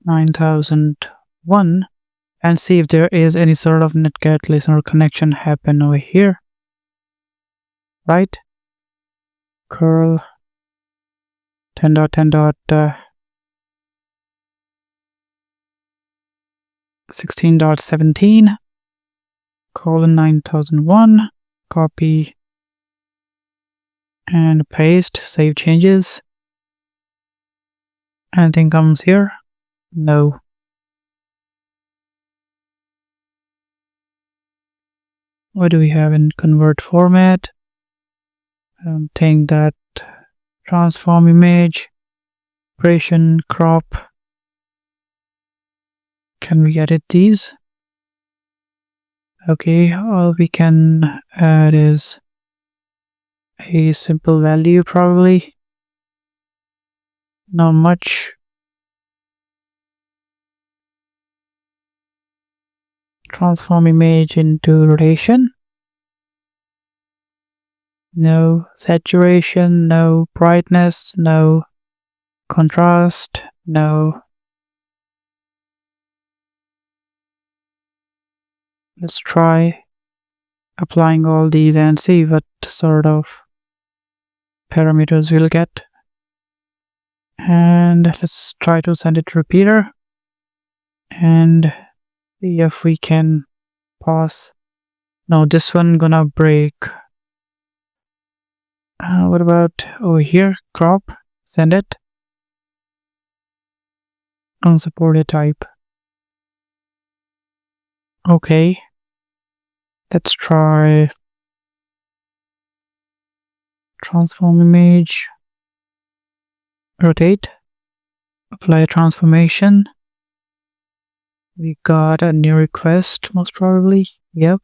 9001 and see if there is any sort of netcat listener connection happen over here. Right? Curl 10.10.16.17 colon 9001, copy and paste, save changes. Anything comes here? No. What do we have in convert format? I don't think that transform image, operation, crop. Can we edit these? Okay, all we can add is a simple value, probably. Not much. Transform image into rotation. No saturation, no brightness, no contrast, no. Let's try applying all these and see what sort of parameters we'll get. And let's try to send it to repeater and see if we can pause. No, this one gonna break. What about over here? Crop, send it. Unsupported type. Okay. Let's try transform image, rotate, apply transformation. We got a new request, most probably. Yep.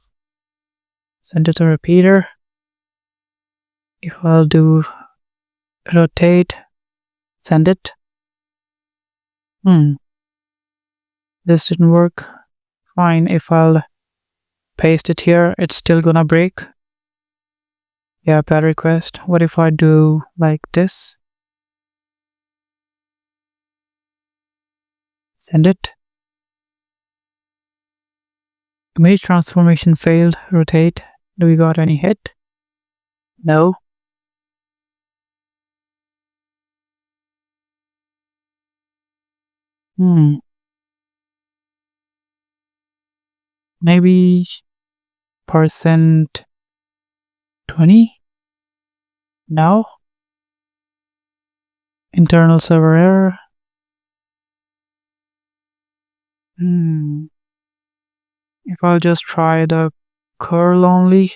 Send it to repeater. If I'll do rotate, send it. This didn't work. Fine, if I'll paste it here, it's still gonna break. Yeah, bad request. What if I do like this? Send it. Image transformation failed. Rotate. Do we got any hit? No. Maybe percent 20? No. Internal server error. If I'll just try the curl only.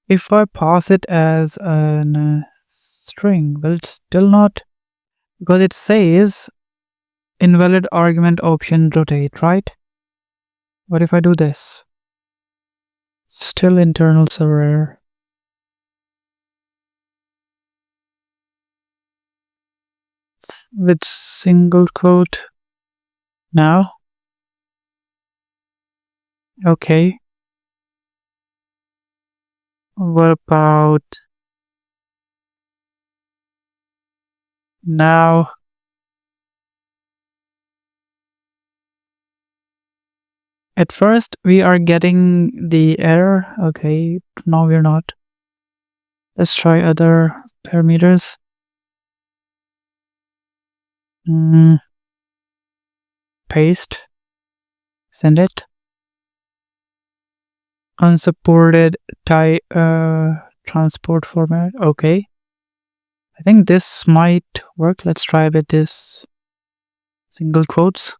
If I pass it as a string, will it still not? Because it says invalid argument option rotate, right? What if I do this? Still internal server error. With single quote. Now? Okay. What about now? At first we are getting the error. Okay, now we're not. Let's try other parameters. Paste. Send it. Unsupported type transport format. Okay. I think this might work. Let's try with this single quotes.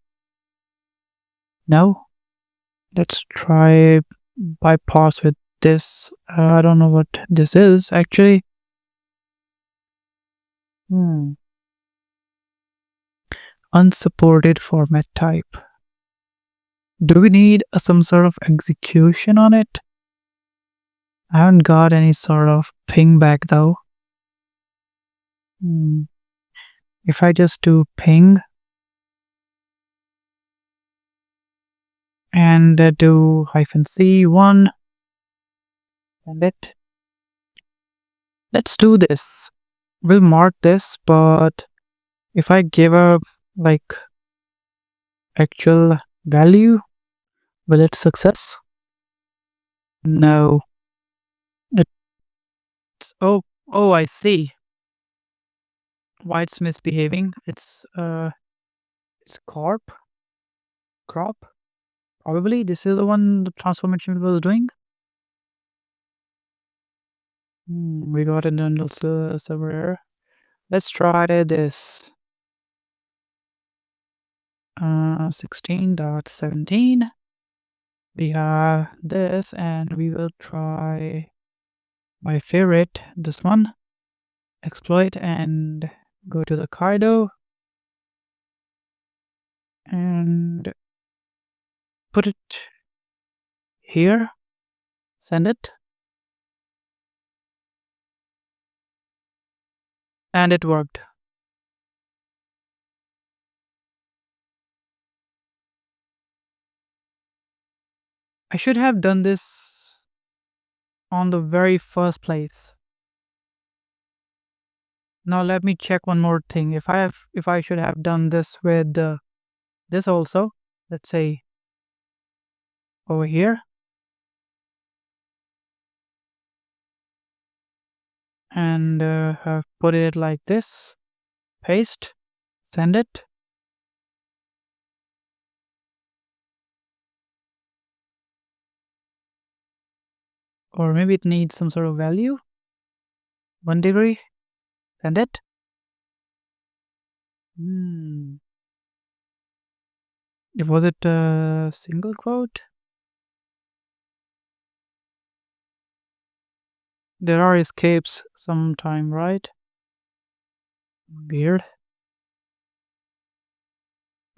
No. Let's try bypass with this. I don't know what this is actually. Unsupported format type. Do we need some sort of execution on it? I haven't got any sort of ping back though. If I just do ping and do -c1 and it. Let's do this. We'll mark this, but if I give a like actual value, will it success? No. Oh, I see why it's misbehaving. It's crop. Probably this is the one the transformation was doing. We got an internal server error. Let's try this. 16.17. We have this, and we will try my favorite, this one, exploit, and go to the Kaido and put it here, send it, and it worked. I should have done this on the very first place. Now let me check one more thing. If I should have done this with this also, let's say over here, and have put it like this, paste, send it. Or maybe it needs some sort of value. 1 degree, send it. Was it a single quote? There are escapes sometime, right? Weird.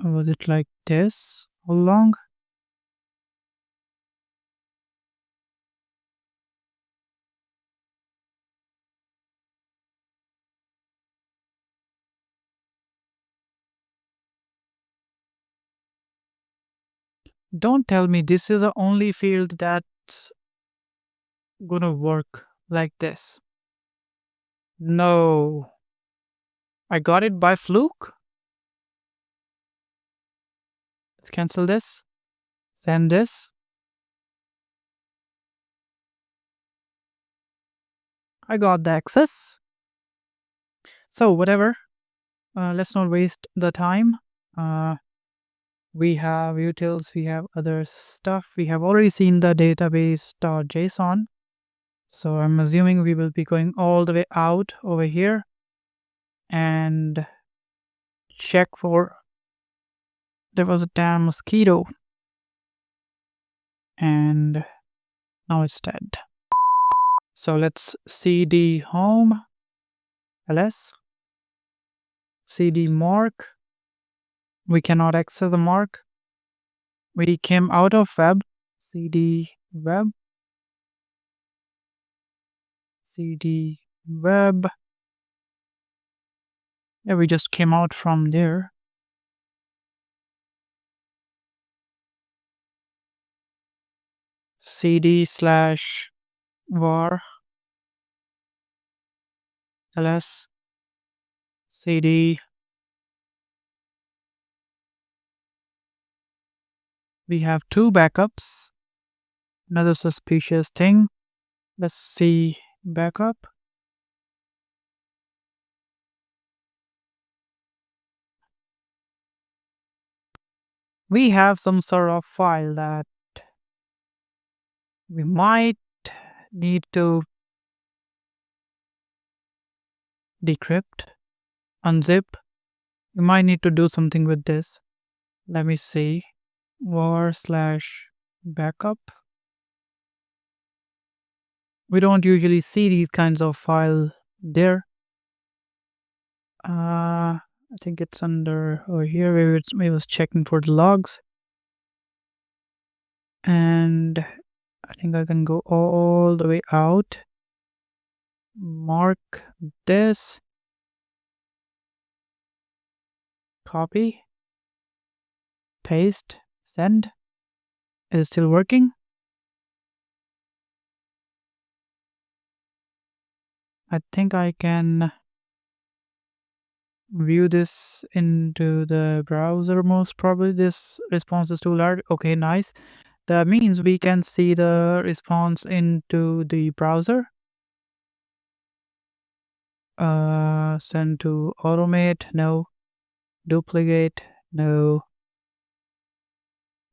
Was it like this all along? Don't tell me this is the only field that's gonna work like this. No. I got it by fluke? Let's cancel this. Send this. I got the access. So whatever. Let's not waste the time. We have utils, we have other stuff. We have already seen the database.json. So I'm assuming we will be going all the way out over here and check for, there was a damn mosquito and now it's dead. So let's cd home ls cd mark. We cannot access the mark. We came out of web, cd web, cd web. Yeah, we just came out from there. cd/var ls cd. We have 2 backups. Another suspicious thing. Let's see backup. We have some sort of file that we might need to decrypt, unzip. We might need to do something with this. Let me see. var/backup. We don't usually see these kinds of file there. I think it's under over here where we was checking for the logs. And I think I can go all the way out. Mark this. Copy. Paste. Send. Is it still working? I think I can view this into the browser most probably. This response is too large. Okay, nice. That means we can see the response into the browser. Send to automate, no. Duplicate, no.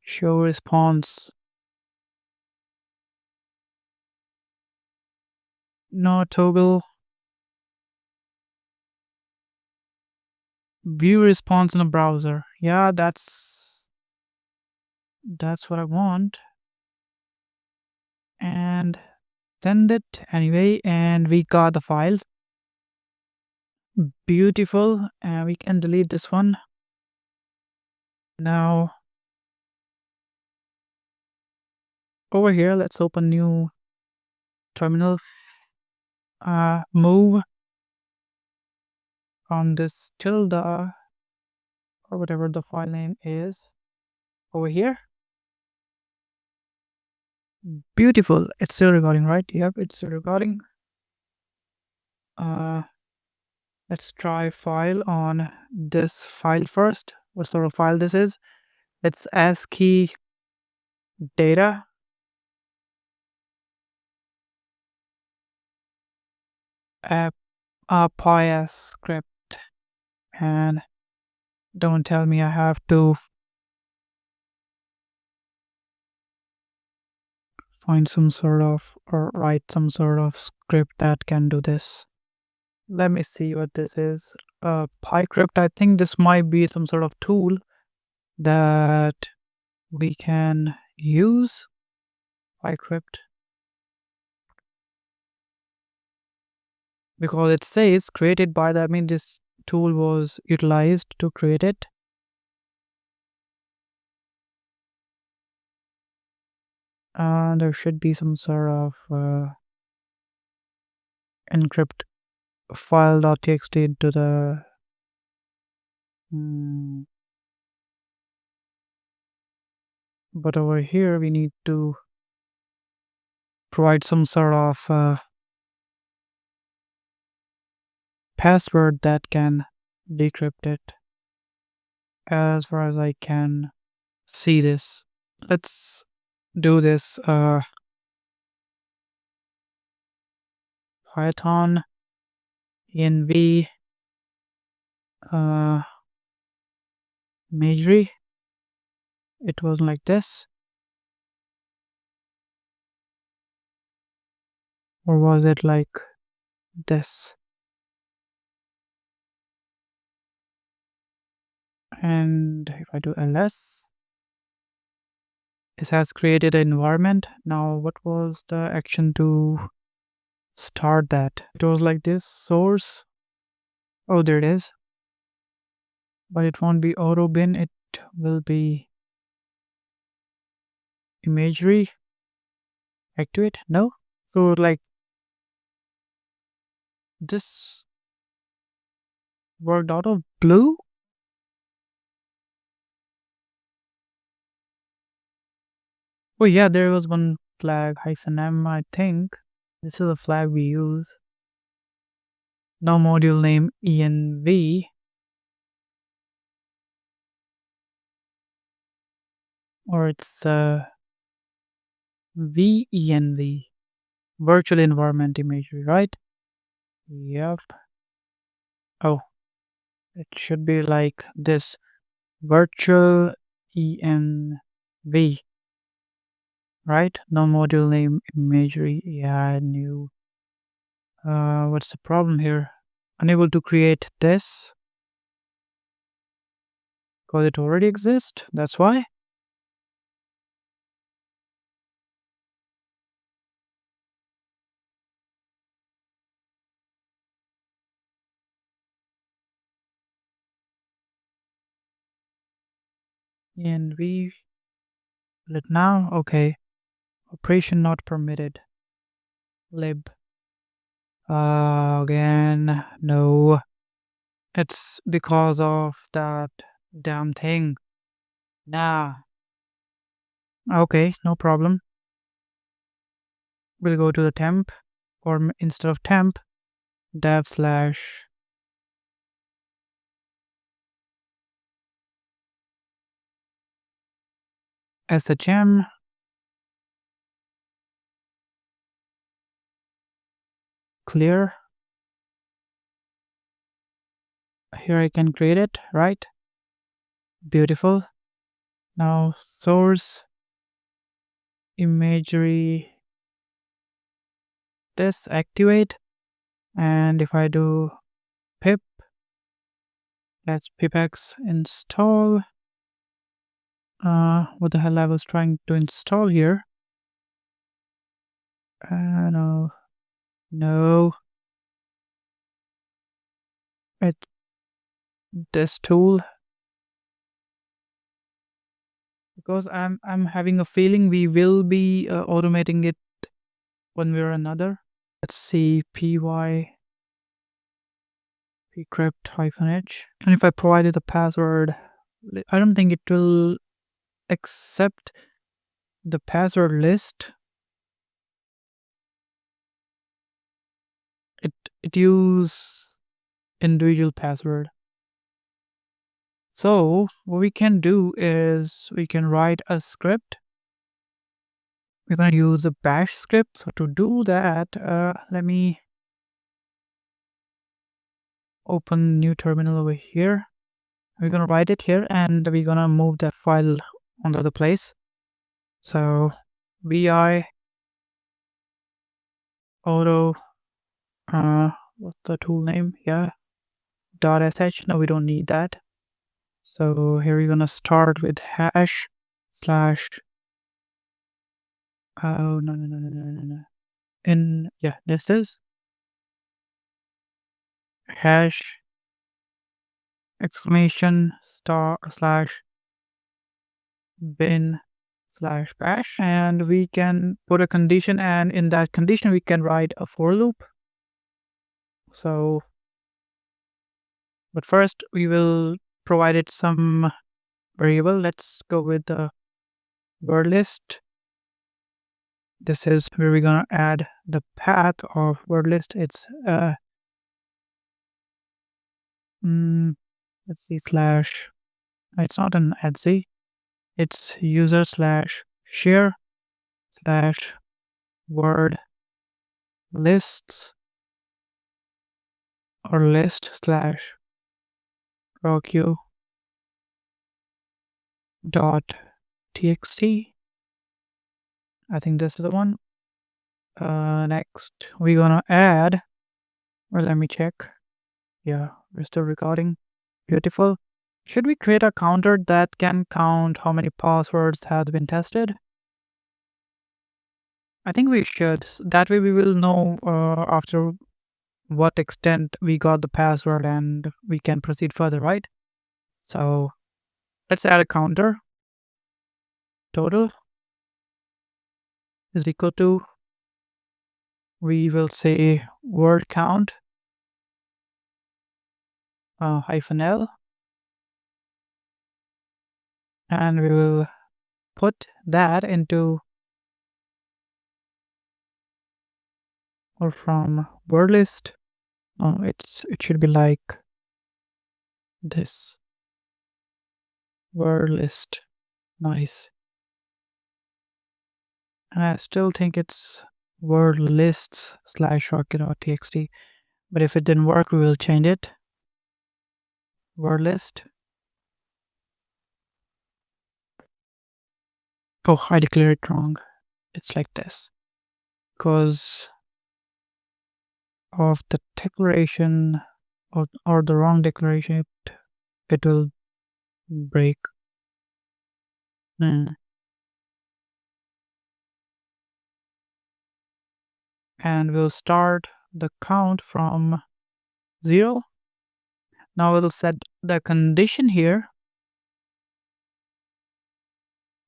Show response, no. Toggle. View response in a browser. Yeah, that's what I want. And send it anyway, and we got the file. Beautiful. And we can delete this one. Now over here, let's open new terminal. Move on this tilde or whatever the file name is over here. Beautiful. It's still recording, right? Yep, it's still recording. Let's try file on this file first. What sort of file this is? It's ASCII data app PyS script, and don't tell me I have to find some sort of or write some sort of script that can do this. Let me see what this is. PyCrypt. I think this might be some sort of tool that we can use. PyCrypt, because it says created by the, I mean, this tool was utilized to create it. There should be some sort of encrypt file.txt into the but over here we need to provide some sort of password that can decrypt it, as far as I can see this. Let's do this. Python env Imagery. It was like this, or was it like this? And if I do ls, it has created an environment. Now what was the action to start that? It was like this: source. Oh, there it is. But it won't be auto bin, it will be imagery. Activate? No. So like this worked out of blue. Oh yeah, there was one flag -m, I think. This is the flag we use. Now module name env, or it's venv, virtual environment imagery, right? Yep. Oh, it should be like this: virtual env, right? No module name imagery. Yeah, I knew. What's the problem here? Unable to create this because it already exists. That's why. And we let now. Okay. Operation not permitted. Lib. Again, no. It's because of that damn thing. Nah. Okay, no problem. We'll go to the temp, or instead of temp, dev slash shm. Clear. Here I can create it, right? Beautiful. Now source imagery, this activate, and if I do pip, that's pipx install. What the hell I was trying to install here? No, it's this tool, because I'm having a feeling we will be automating it one way or another. Let's see, py pcrypt -h, and if I provided a password, I don't think it will accept the password list. it use individual password. So what we can do is we can write a script. We're gonna use a bash script. So to do that, let me open new terminal over here. We're gonna write it here and we're gonna move that file on the other place. So vi auto what's the tool name? Yeah, .sh. No, we don't need that. So here we're gonna start with hash slash oh no. Yeah, this is hash exclamation star slash bin slash bash, and we can put a condition, and in that condition we can write a for loop. So but first we will provide it some variable. Let's go with the word list. This is where we're gonna add the path of word list. It's let's see, slash, it's not an etc, it's user slash share slash word lists or list slash proq dot txt. I think this is the one. Next we're gonna add, well, let me check. Yeah, we're still recording. Beautiful. Should we create a counter that can count how many passwords have been tested? I think we should. That way we will know after what extent we got the password and we can proceed further, right? So let's add a counter. Total is equal to, we will say word count -l, and we will put that into, or from word list. It should be like this, word list. Nice. And I still think it's word lists slash rocket.txt, but if it didn't work we will change it. Word list. Oh, I declared it wrong. It's like this because of the declaration or the wrong declaration. It will break. And we'll start the count from 0. Now we'll set the condition here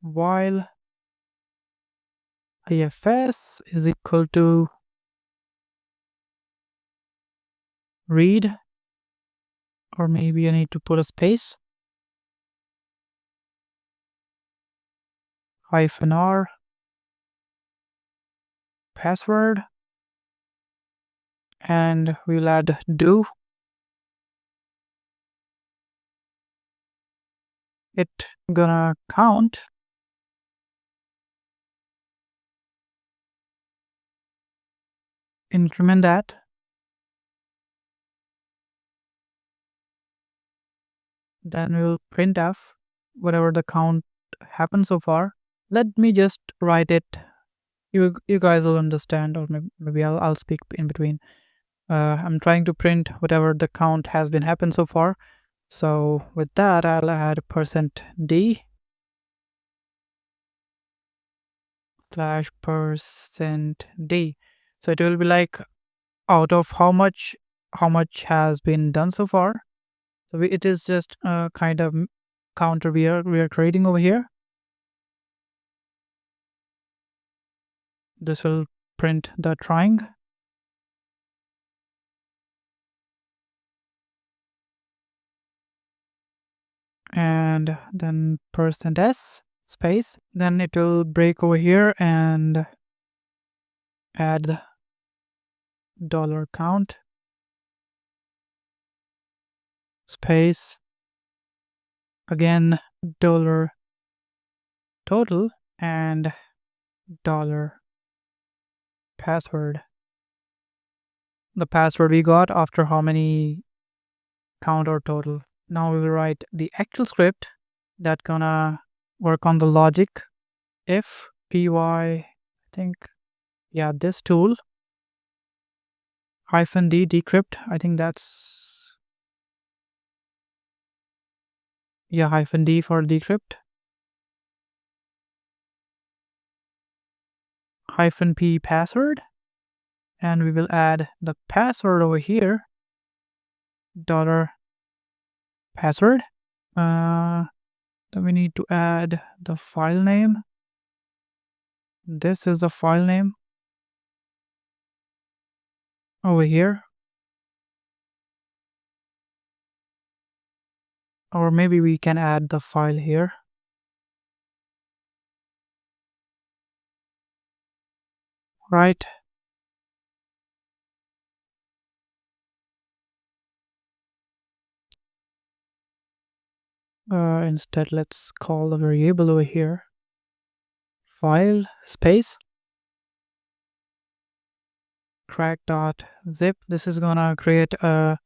while ifs is equal to read, or maybe I need to put a space, -r password, and we'll add do. It gonna count increment that, then we'll print f whatever the count happened so far. Let me just write it. You guys will understand, or maybe I'll speak in between. I'm trying to print whatever the count has been happened so far. So with that I'll add %d slash %d. So it will be like out of how much has been done so far. So it is just a kind of counter we are creating over here. This will print the trying, and then %s space, then it will break over here and add $count space again $total and $password. The password we got after how many count or total. Now we will write the actual script that gonna work on the logic. If py, I think, yeah, this tool -d decrypt, I think that's, yeah, -d for decrypt, -p password, and we will add the password over here, $password. Then we need to add the file name. This is the file name over here, or maybe we can add the file here. Right. Instead, let's call the variable over here file space crack.zip. This is gonna create a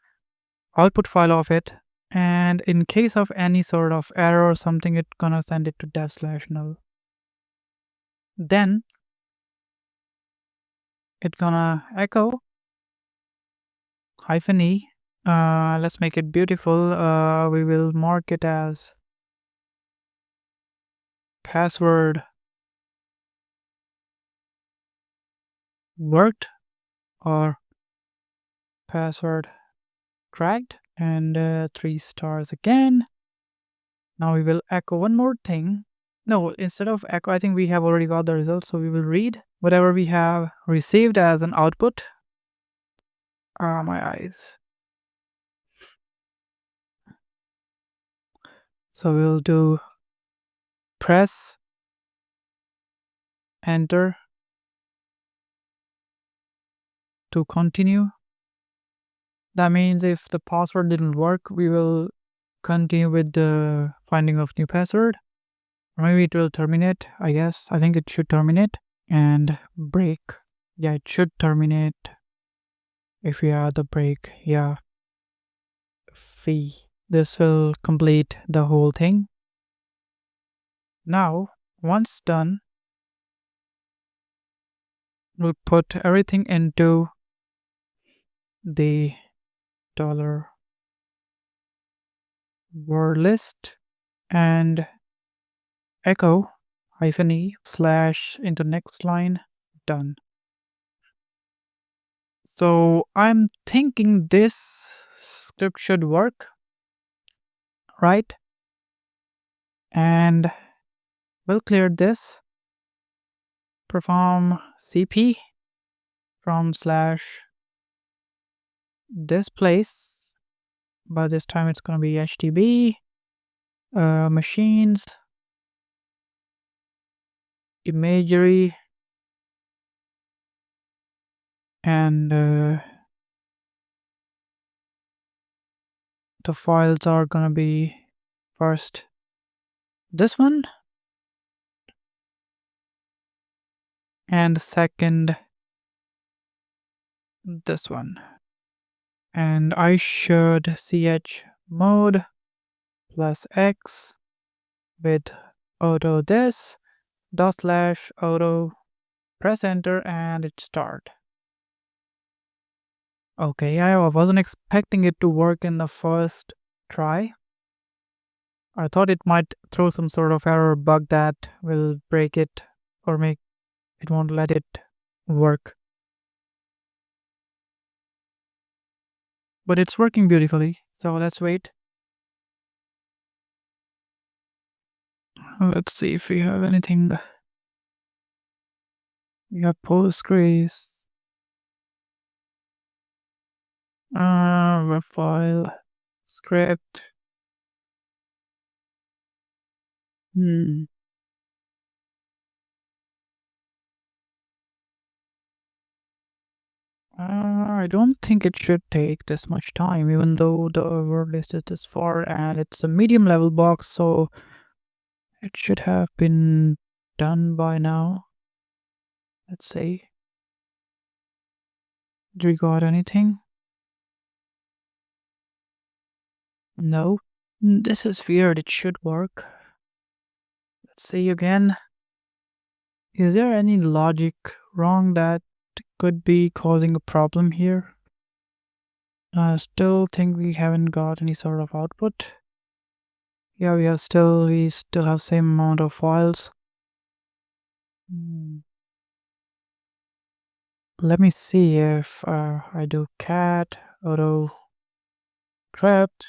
output file of it, and in case of any sort of error or something, it's gonna send it to dev/null. Then it's gonna echo -e. Let's make it beautiful. We will mark it as password worked or password cracked, and 3 stars again. Now we will echo one more thing. No, instead of echo, I think we have already got the result, so we will read whatever we have received as an output. My eyes. So we'll do press enter to continue. That means if the password didn't work, we will continue with the finding of new password. Or maybe it will terminate, I guess. I think it should terminate. And break. Yeah, it should terminate if we add the break. Yeah. Fee. This will complete the whole thing. Now, once done, we'll put everything into the $word list and echo -e / into next line. Done. So I'm thinking this script should work, right? And we'll clear this. Perform cp from / this place, but this time it's gonna be HTTP machines Imagery and the files are gonna be first this one and second this one, and I should chmod +x with auto this /auto, press enter, and it start. Okay, I wasn't expecting it to work in the first try. I thought it might throw some sort of error bug that will break it or make it won't let it work. But it's working beautifully, so let's wait. Let's see if we have anything. We have Postgres, web file, script. I don't think it should take this much time, even though the word list is this far and it's a medium level box, so it should have been done by now. Let's see. Do we got anything? No. This is weird. It should work. Let's see again. Is there any logic wrong that could be causing a problem here? I still think we haven't got any sort of output. Yeah, we still have same amount of files. Let me see if I do cat auto trapped.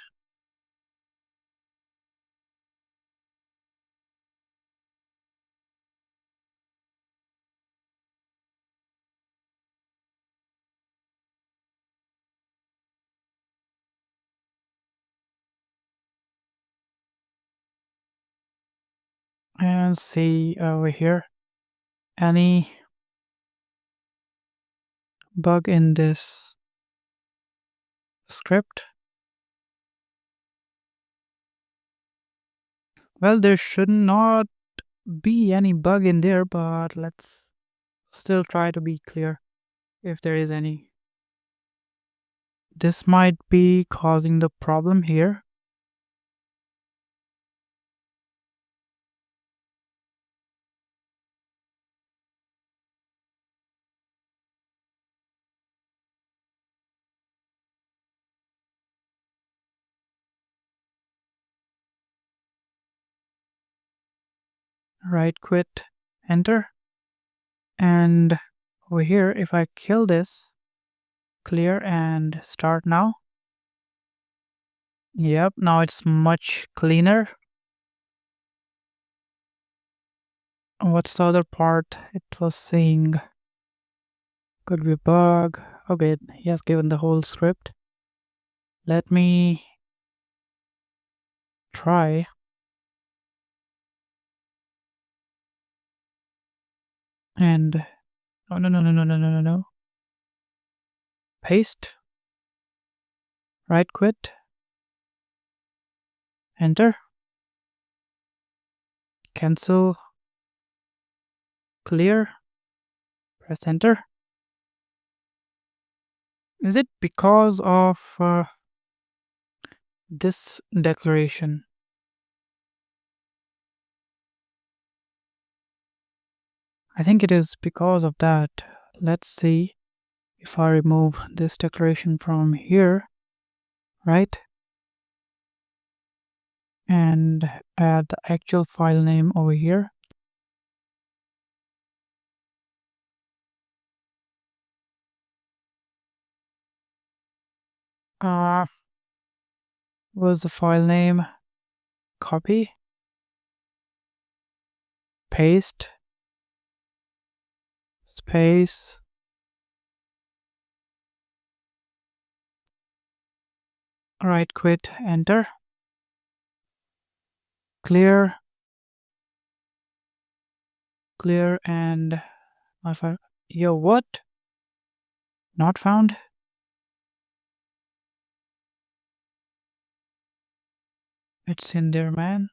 And see over here any bug in this script. Well, there should not be any bug in there, but let's still try to be clear if there is any. This might be causing the problem here. Right, quit, enter. And over here, if I kill this, clear and start now. Yep, now it's much cleaner. What's the other part it was saying? Could be a bug. Okay, he has given the whole script. Let me try. And oh, no. Paste. Right quit. Enter. Cancel. Clear. Press enter. Is it because of this declaration? I think it is because of that. Let's see if I remove this declaration from here, right? And add the actual file name over here. Was the file name? Copy, paste, space, right quit, enter, clear, and my file. Yo, what? Not found? It's in there, man.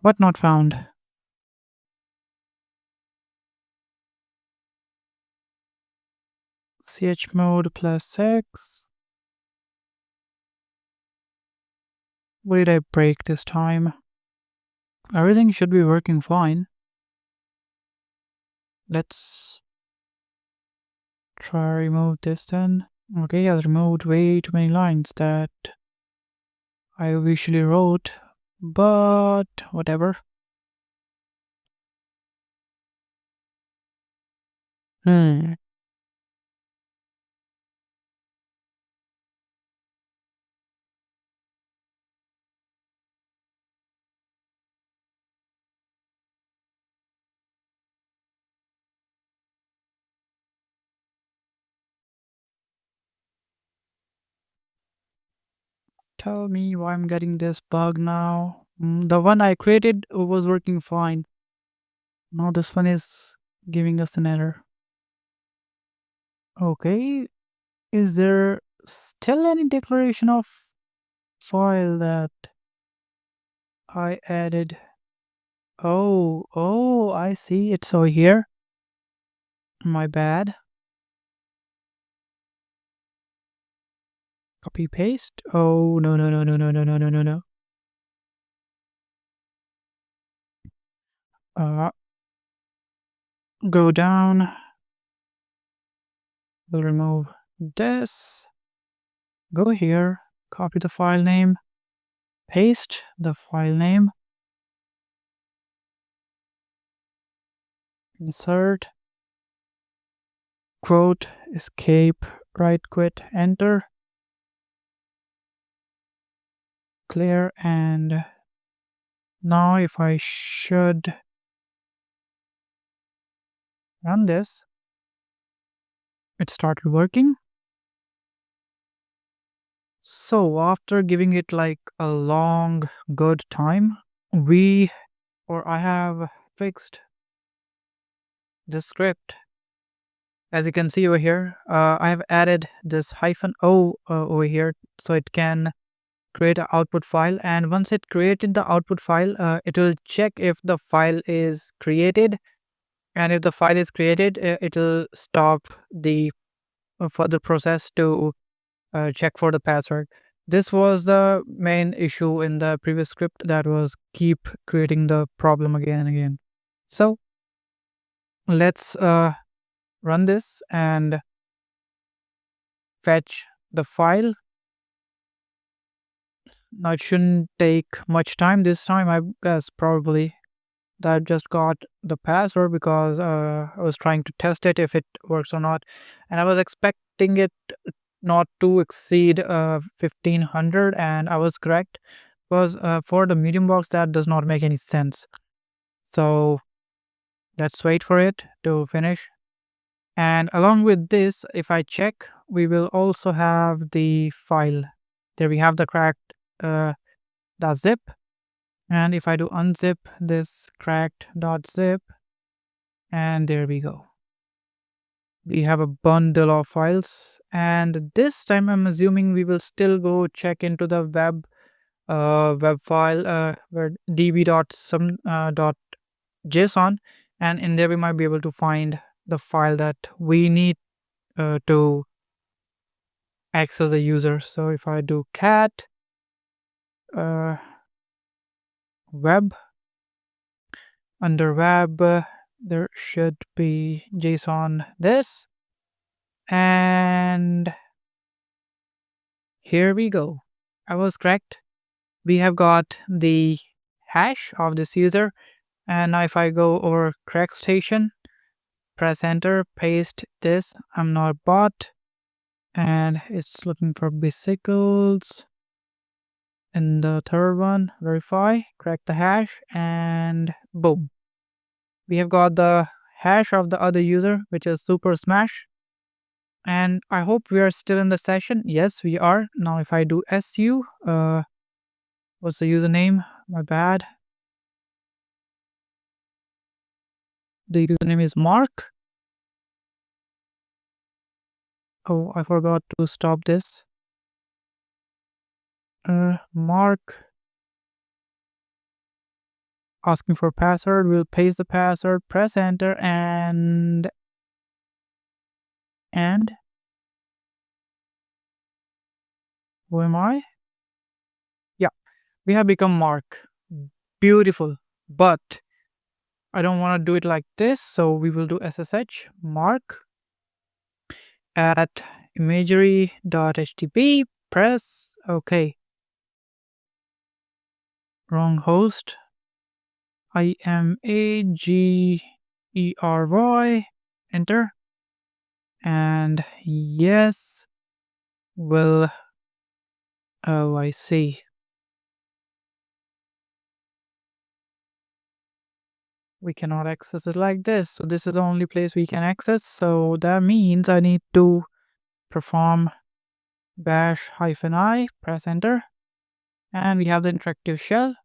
What not found? Chmod plus X. What did I break this time? Everything should be working fine. Let's try remove this then. Okay, I removed way too many lines that I usually wrote, but whatever. Tell me why I'm getting this bug now. The one I created was working fine. Now this one is giving us an error. Okay, is there still any declaration of file that I added? Oh, I see. It's over here. My bad. Copy paste. Oh, no, no, no, no, no, no, no, no, no, no. Go down. We'll remove this. Go here. Copy the file name. Paste the file name. Insert. Quote. Escape. Right quit. Enter. Clear. And now if I should run this, it started working. So after giving it like a long good time, I have fixed the script. As you can see over here, I have added this -o over here so it can create an output file, and once it created the output file, it will check if the file is created, and if the file is created, it will stop the further process to check for the password. This was the main issue in the previous script that was keep creating the problem again and again. So let's run this and fetch the file. Now it shouldn't take much time this time. I guess probably that just got the password because I was trying to test it if it works or not, and I was expecting it not to exceed 1500, and I was correct because for the medium box that does not make any sense. So let's wait for it to finish. And along with this, if I check, we will also have the file. There we have the cracked .zip. And if I do unzip this cracked.zip, and there we go. We have a bundle of files, and this time I'm assuming we will still go check into the web file where db.some.json, and in there we might be able to find the file that we need to access the user. So if I do cat web, under web there should be JSON this, and here we go. I was correct. We have got the hash of this user, and now if I go over crack station, press enter, paste this, I'm not bot, and it's looking for bicycles. In the third one, verify, crack the hash, and boom. We have got the hash of the other user, which is Super Smash. And I hope we are still in the session. Yes, we are. Now if I do su, what's the username? My bad. The username is Mark. Oh, I forgot to stop this. Mark. Asking for password. We'll paste the password, press enter, and who am I? Yeah, we have become Mark. Beautiful. But I don't want to do it like this, so we will do SSH mark at imagery.htp. Press OK. Wrong host. IMAGERY. Enter. And yes. Well, oh, I see. We cannot access it like this. So this is the only place we can access. So that means I need to perform bash-i, press enter. And we have the interactive shell.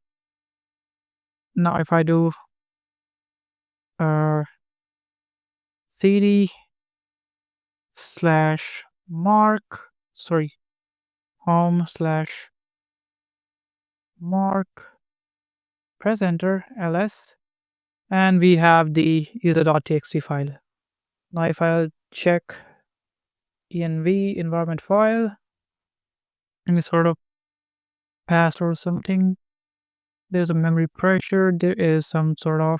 Now if I do cd slash mark, sorry, home slash mark, press enter, ls, and we have the user.txt file. Now if I'll check env environment file, any sort of pass or something, there's a memory pressure, there is some sort of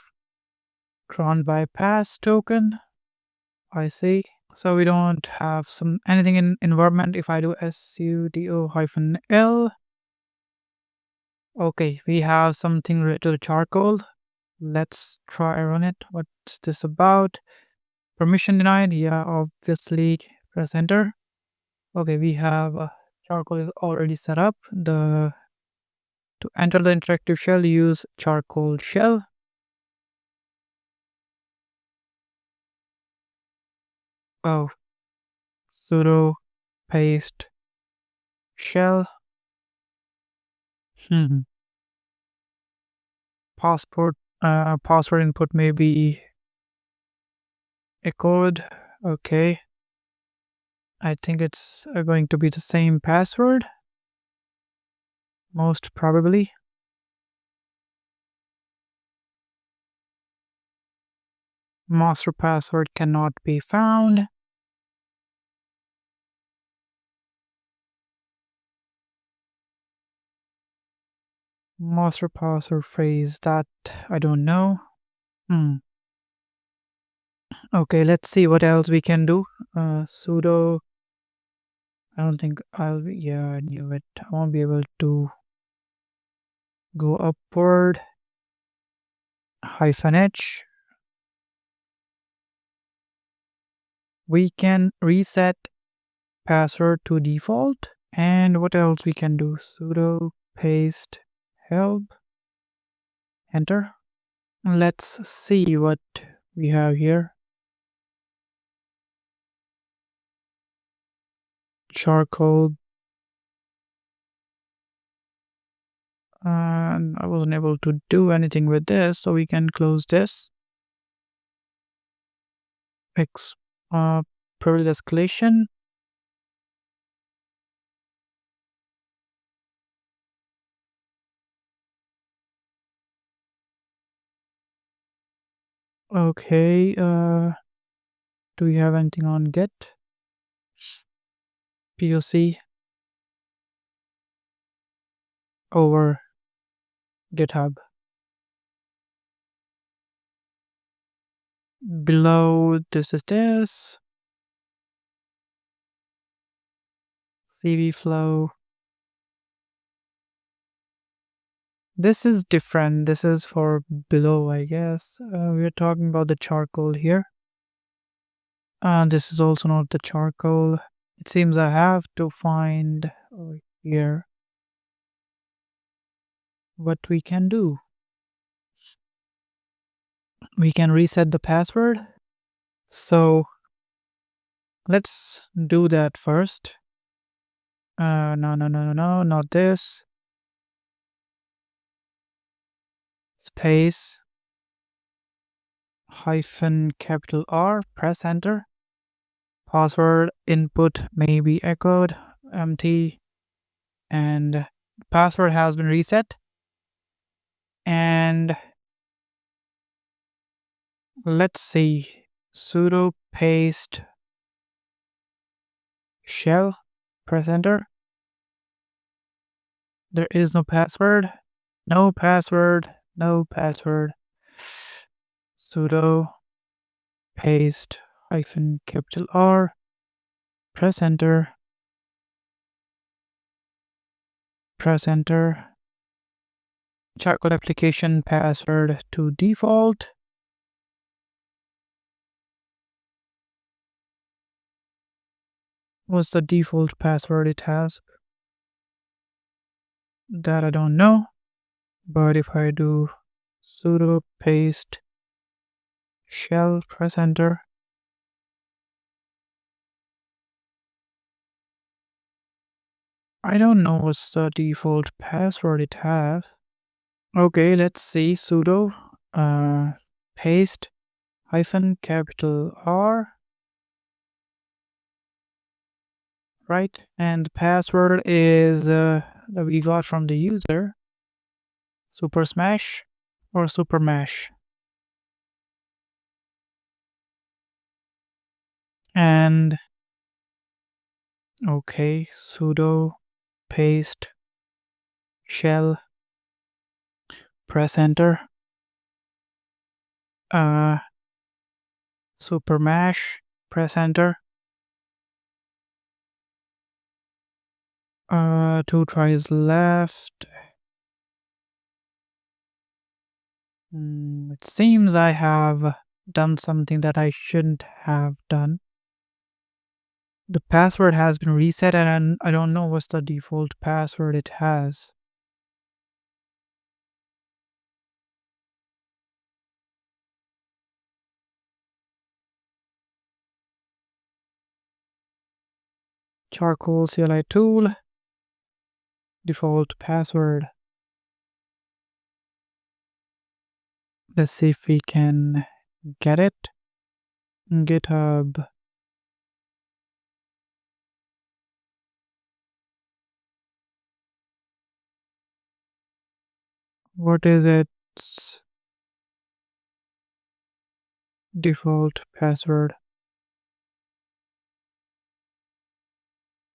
cron bypass token, I see. So we don't have some anything in environment. If I do sudo-l, okay, we have something related to the charcoal. Let's try run it. What's this about? Permission denied. Yeah, obviously. Press enter. Okay, we have charcoal is already set up. To enter the interactive shell, use charcoal shell. Oh, sudo paste shell. Password input may be echoed. Okay, I think it's going to be the same password, most probably. Master password cannot be found. Master password phrase, that I don't know. Okay, let's see what else we can do. Sudo, I don't think I'll be, yeah, I knew it. I won't be able to go upward. -h. We can reset password to default. And what else we can do? Sudo paste help, enter. Let's see what we have here. Charcoal. And I wasn't able to do anything with this, so we can close this. Privilege escalation. Okay, do we have anything on Git? POC over GitHub. Below this is this. CV flow. This is different. This is for below, I guess. We're talking about the charcoal here. This is also not the charcoal. It seems I have to find here what we can do. We can reset the password. So let's do that first. No, not this. Space -R, press enter. Password input may be echoed, empty, and password has been reset. And let's see, sudo paste shell, press enter. There is no password, no password, no password. Sudo paste -R, press enter, press enter. Charcoal application password to default. What's the default password it has? That I don't know. But if I do sudo paste shell, press enter. I don't know what's the default password it has. Okay, let's see, sudo paste hyphen capital R, right? And the password is that we got from the user, super smash or super mash. And okay, sudo paste shell, press enter, super mash, press enter, 2 tries left. It seems I have done something that I shouldn't have done. The password has been reset and I don't know what's the default password it has. Charcoal CLI tool, default password. Let's see if we can get it. GitHub. What is its default password?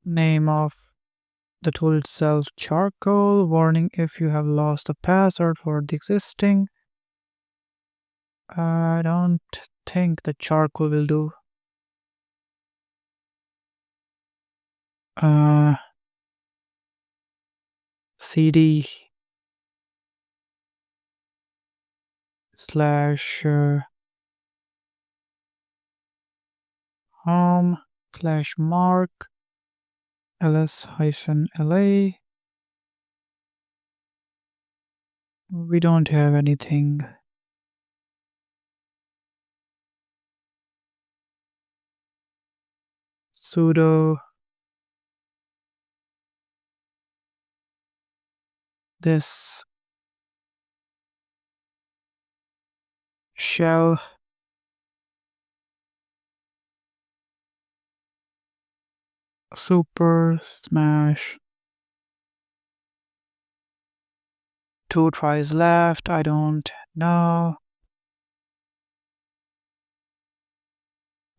Name of the tool itself, charcoal. Warning if you have lost a password for the existing. I don't think the charcoal will do. CD slash home slash mark ls-la. We don't have anything. Sudo this shell super smash. 2 tries left. I don't know.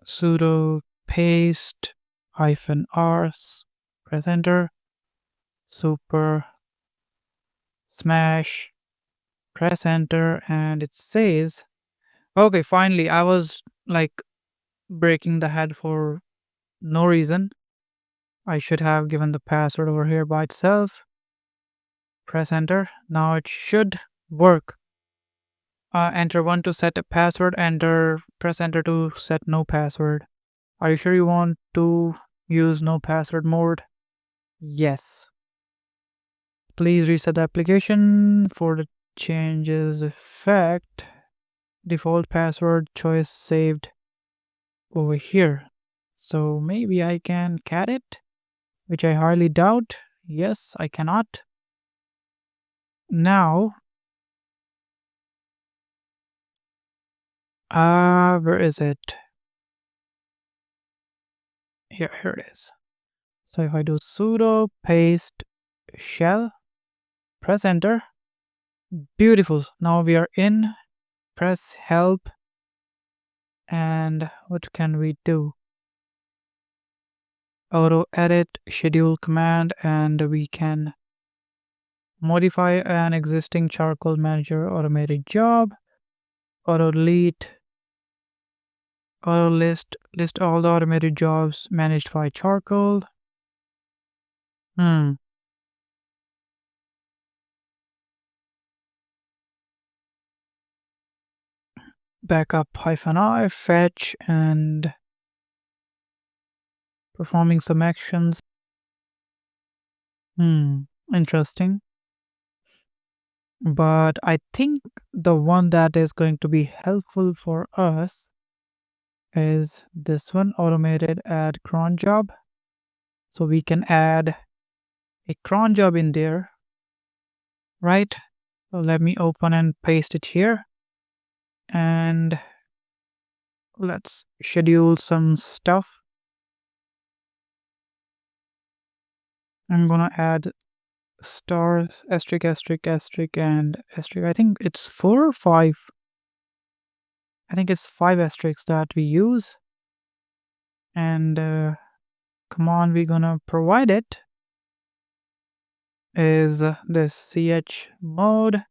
Sudo paste -r, press enter, super smash, press enter, and it says, okay, finally, I was like breaking the head for no reason. I should have given the password over here by itself. Press enter. Now it should work. Enter 1 to set a password, press enter to set no password. Are you sure you want to use no password mode? Yes. Please reset the application for the changes effect. Default password choice saved over here. So maybe I can cat it, which I hardly doubt. Yes, I cannot. Now, where is it? Here it is. So if I do sudo paste shell, press enter. Beautiful. Now we are in. Press help. And what can we do? Auto edit schedule command, and we can modify an existing charcoal manager automated job. Auto delete. Auto list all the automated jobs managed by charcoal. Backup -i, fetch, and performing some actions. Interesting. But I think the one that is going to be helpful for us is this one, automated add cron job. So we can add a cron job in there, right? So let me open and paste it here. And let's schedule some stuff. I'm gonna add stars, asterisk, asterisk, asterisk, and asterisk. I think it's 4 or 5. I think it's 5 asterisks that we use. And command we're gonna provide it is this ch mode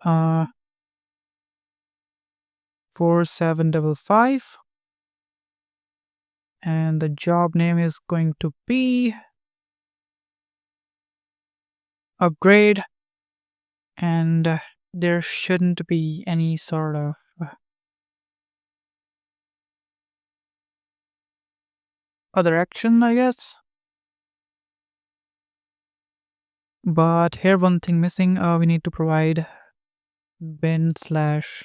4755, and the job name is going to be upgrade, and there shouldn't be any sort of other action, I guess. But here one thing missing, we need to provide bin/bash.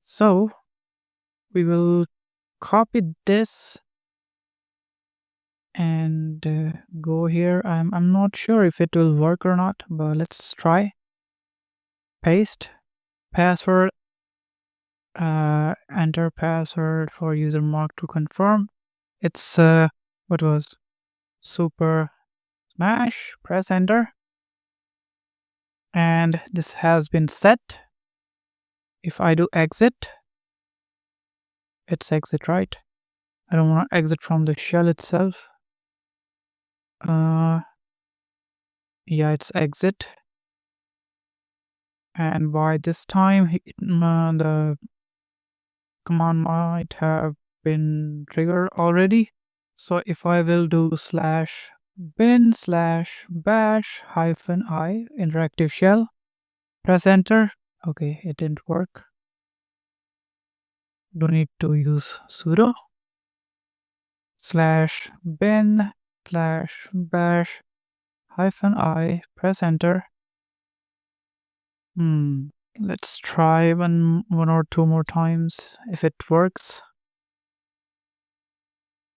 So we will copy this and go here. I'm not sure if it will work or not, but let's try. Paste password, enter password for user mark to confirm. It's what was super smash, press enter, and this has been set. If I do exit, it's exit, right? I don't want to exit from the shell itself. Yeah, it's exit, and by this time the command might have been triggered already. So if I will do /bin/bash-i interactive shell, press enter. Okay, it didn't work. Don't need to use sudo /bin/bash-i, press enter. Let's try one or two more times if it works.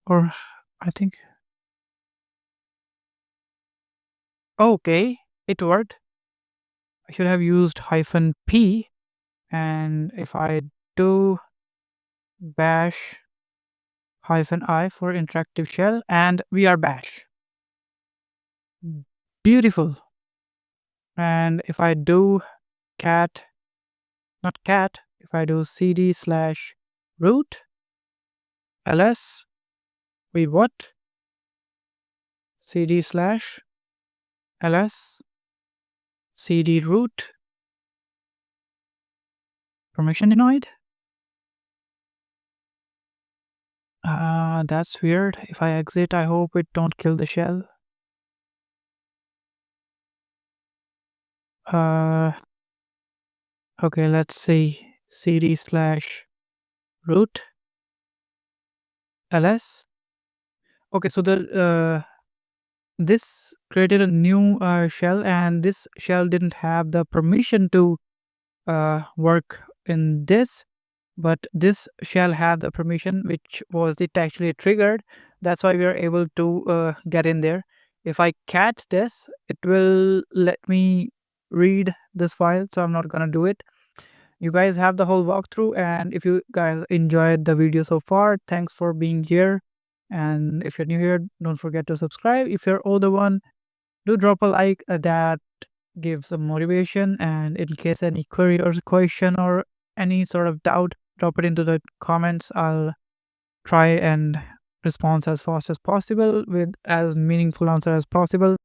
Or I think, okay, it worked. I should have used -p, and if I do bash -i for interactive shell, and we are bash. Beautiful. And if I do if I do cd/root ls, we what? cd/ls cd root permission denied. That's weird. If I exit, I hope it don't kill the shell. Okay, let's see. cd/root ls. Okay, so the this created a new shell, and this shell didn't have the permission to work in this, but this shell had the permission, which was it actually triggered. That's why we are able to get in there. If I cat this, it will let me read this file, so I'm not gonna do it. You guys have the whole walkthrough, and if you guys enjoyed the video so far, thanks for being here. And if you're new here, don't forget to subscribe. If you're older one, do drop a like, that gives some motivation. And in case any query or question or any sort of doubt, drop it into the comments. I'll try and respond as fast as possible with as meaningful answer as possible.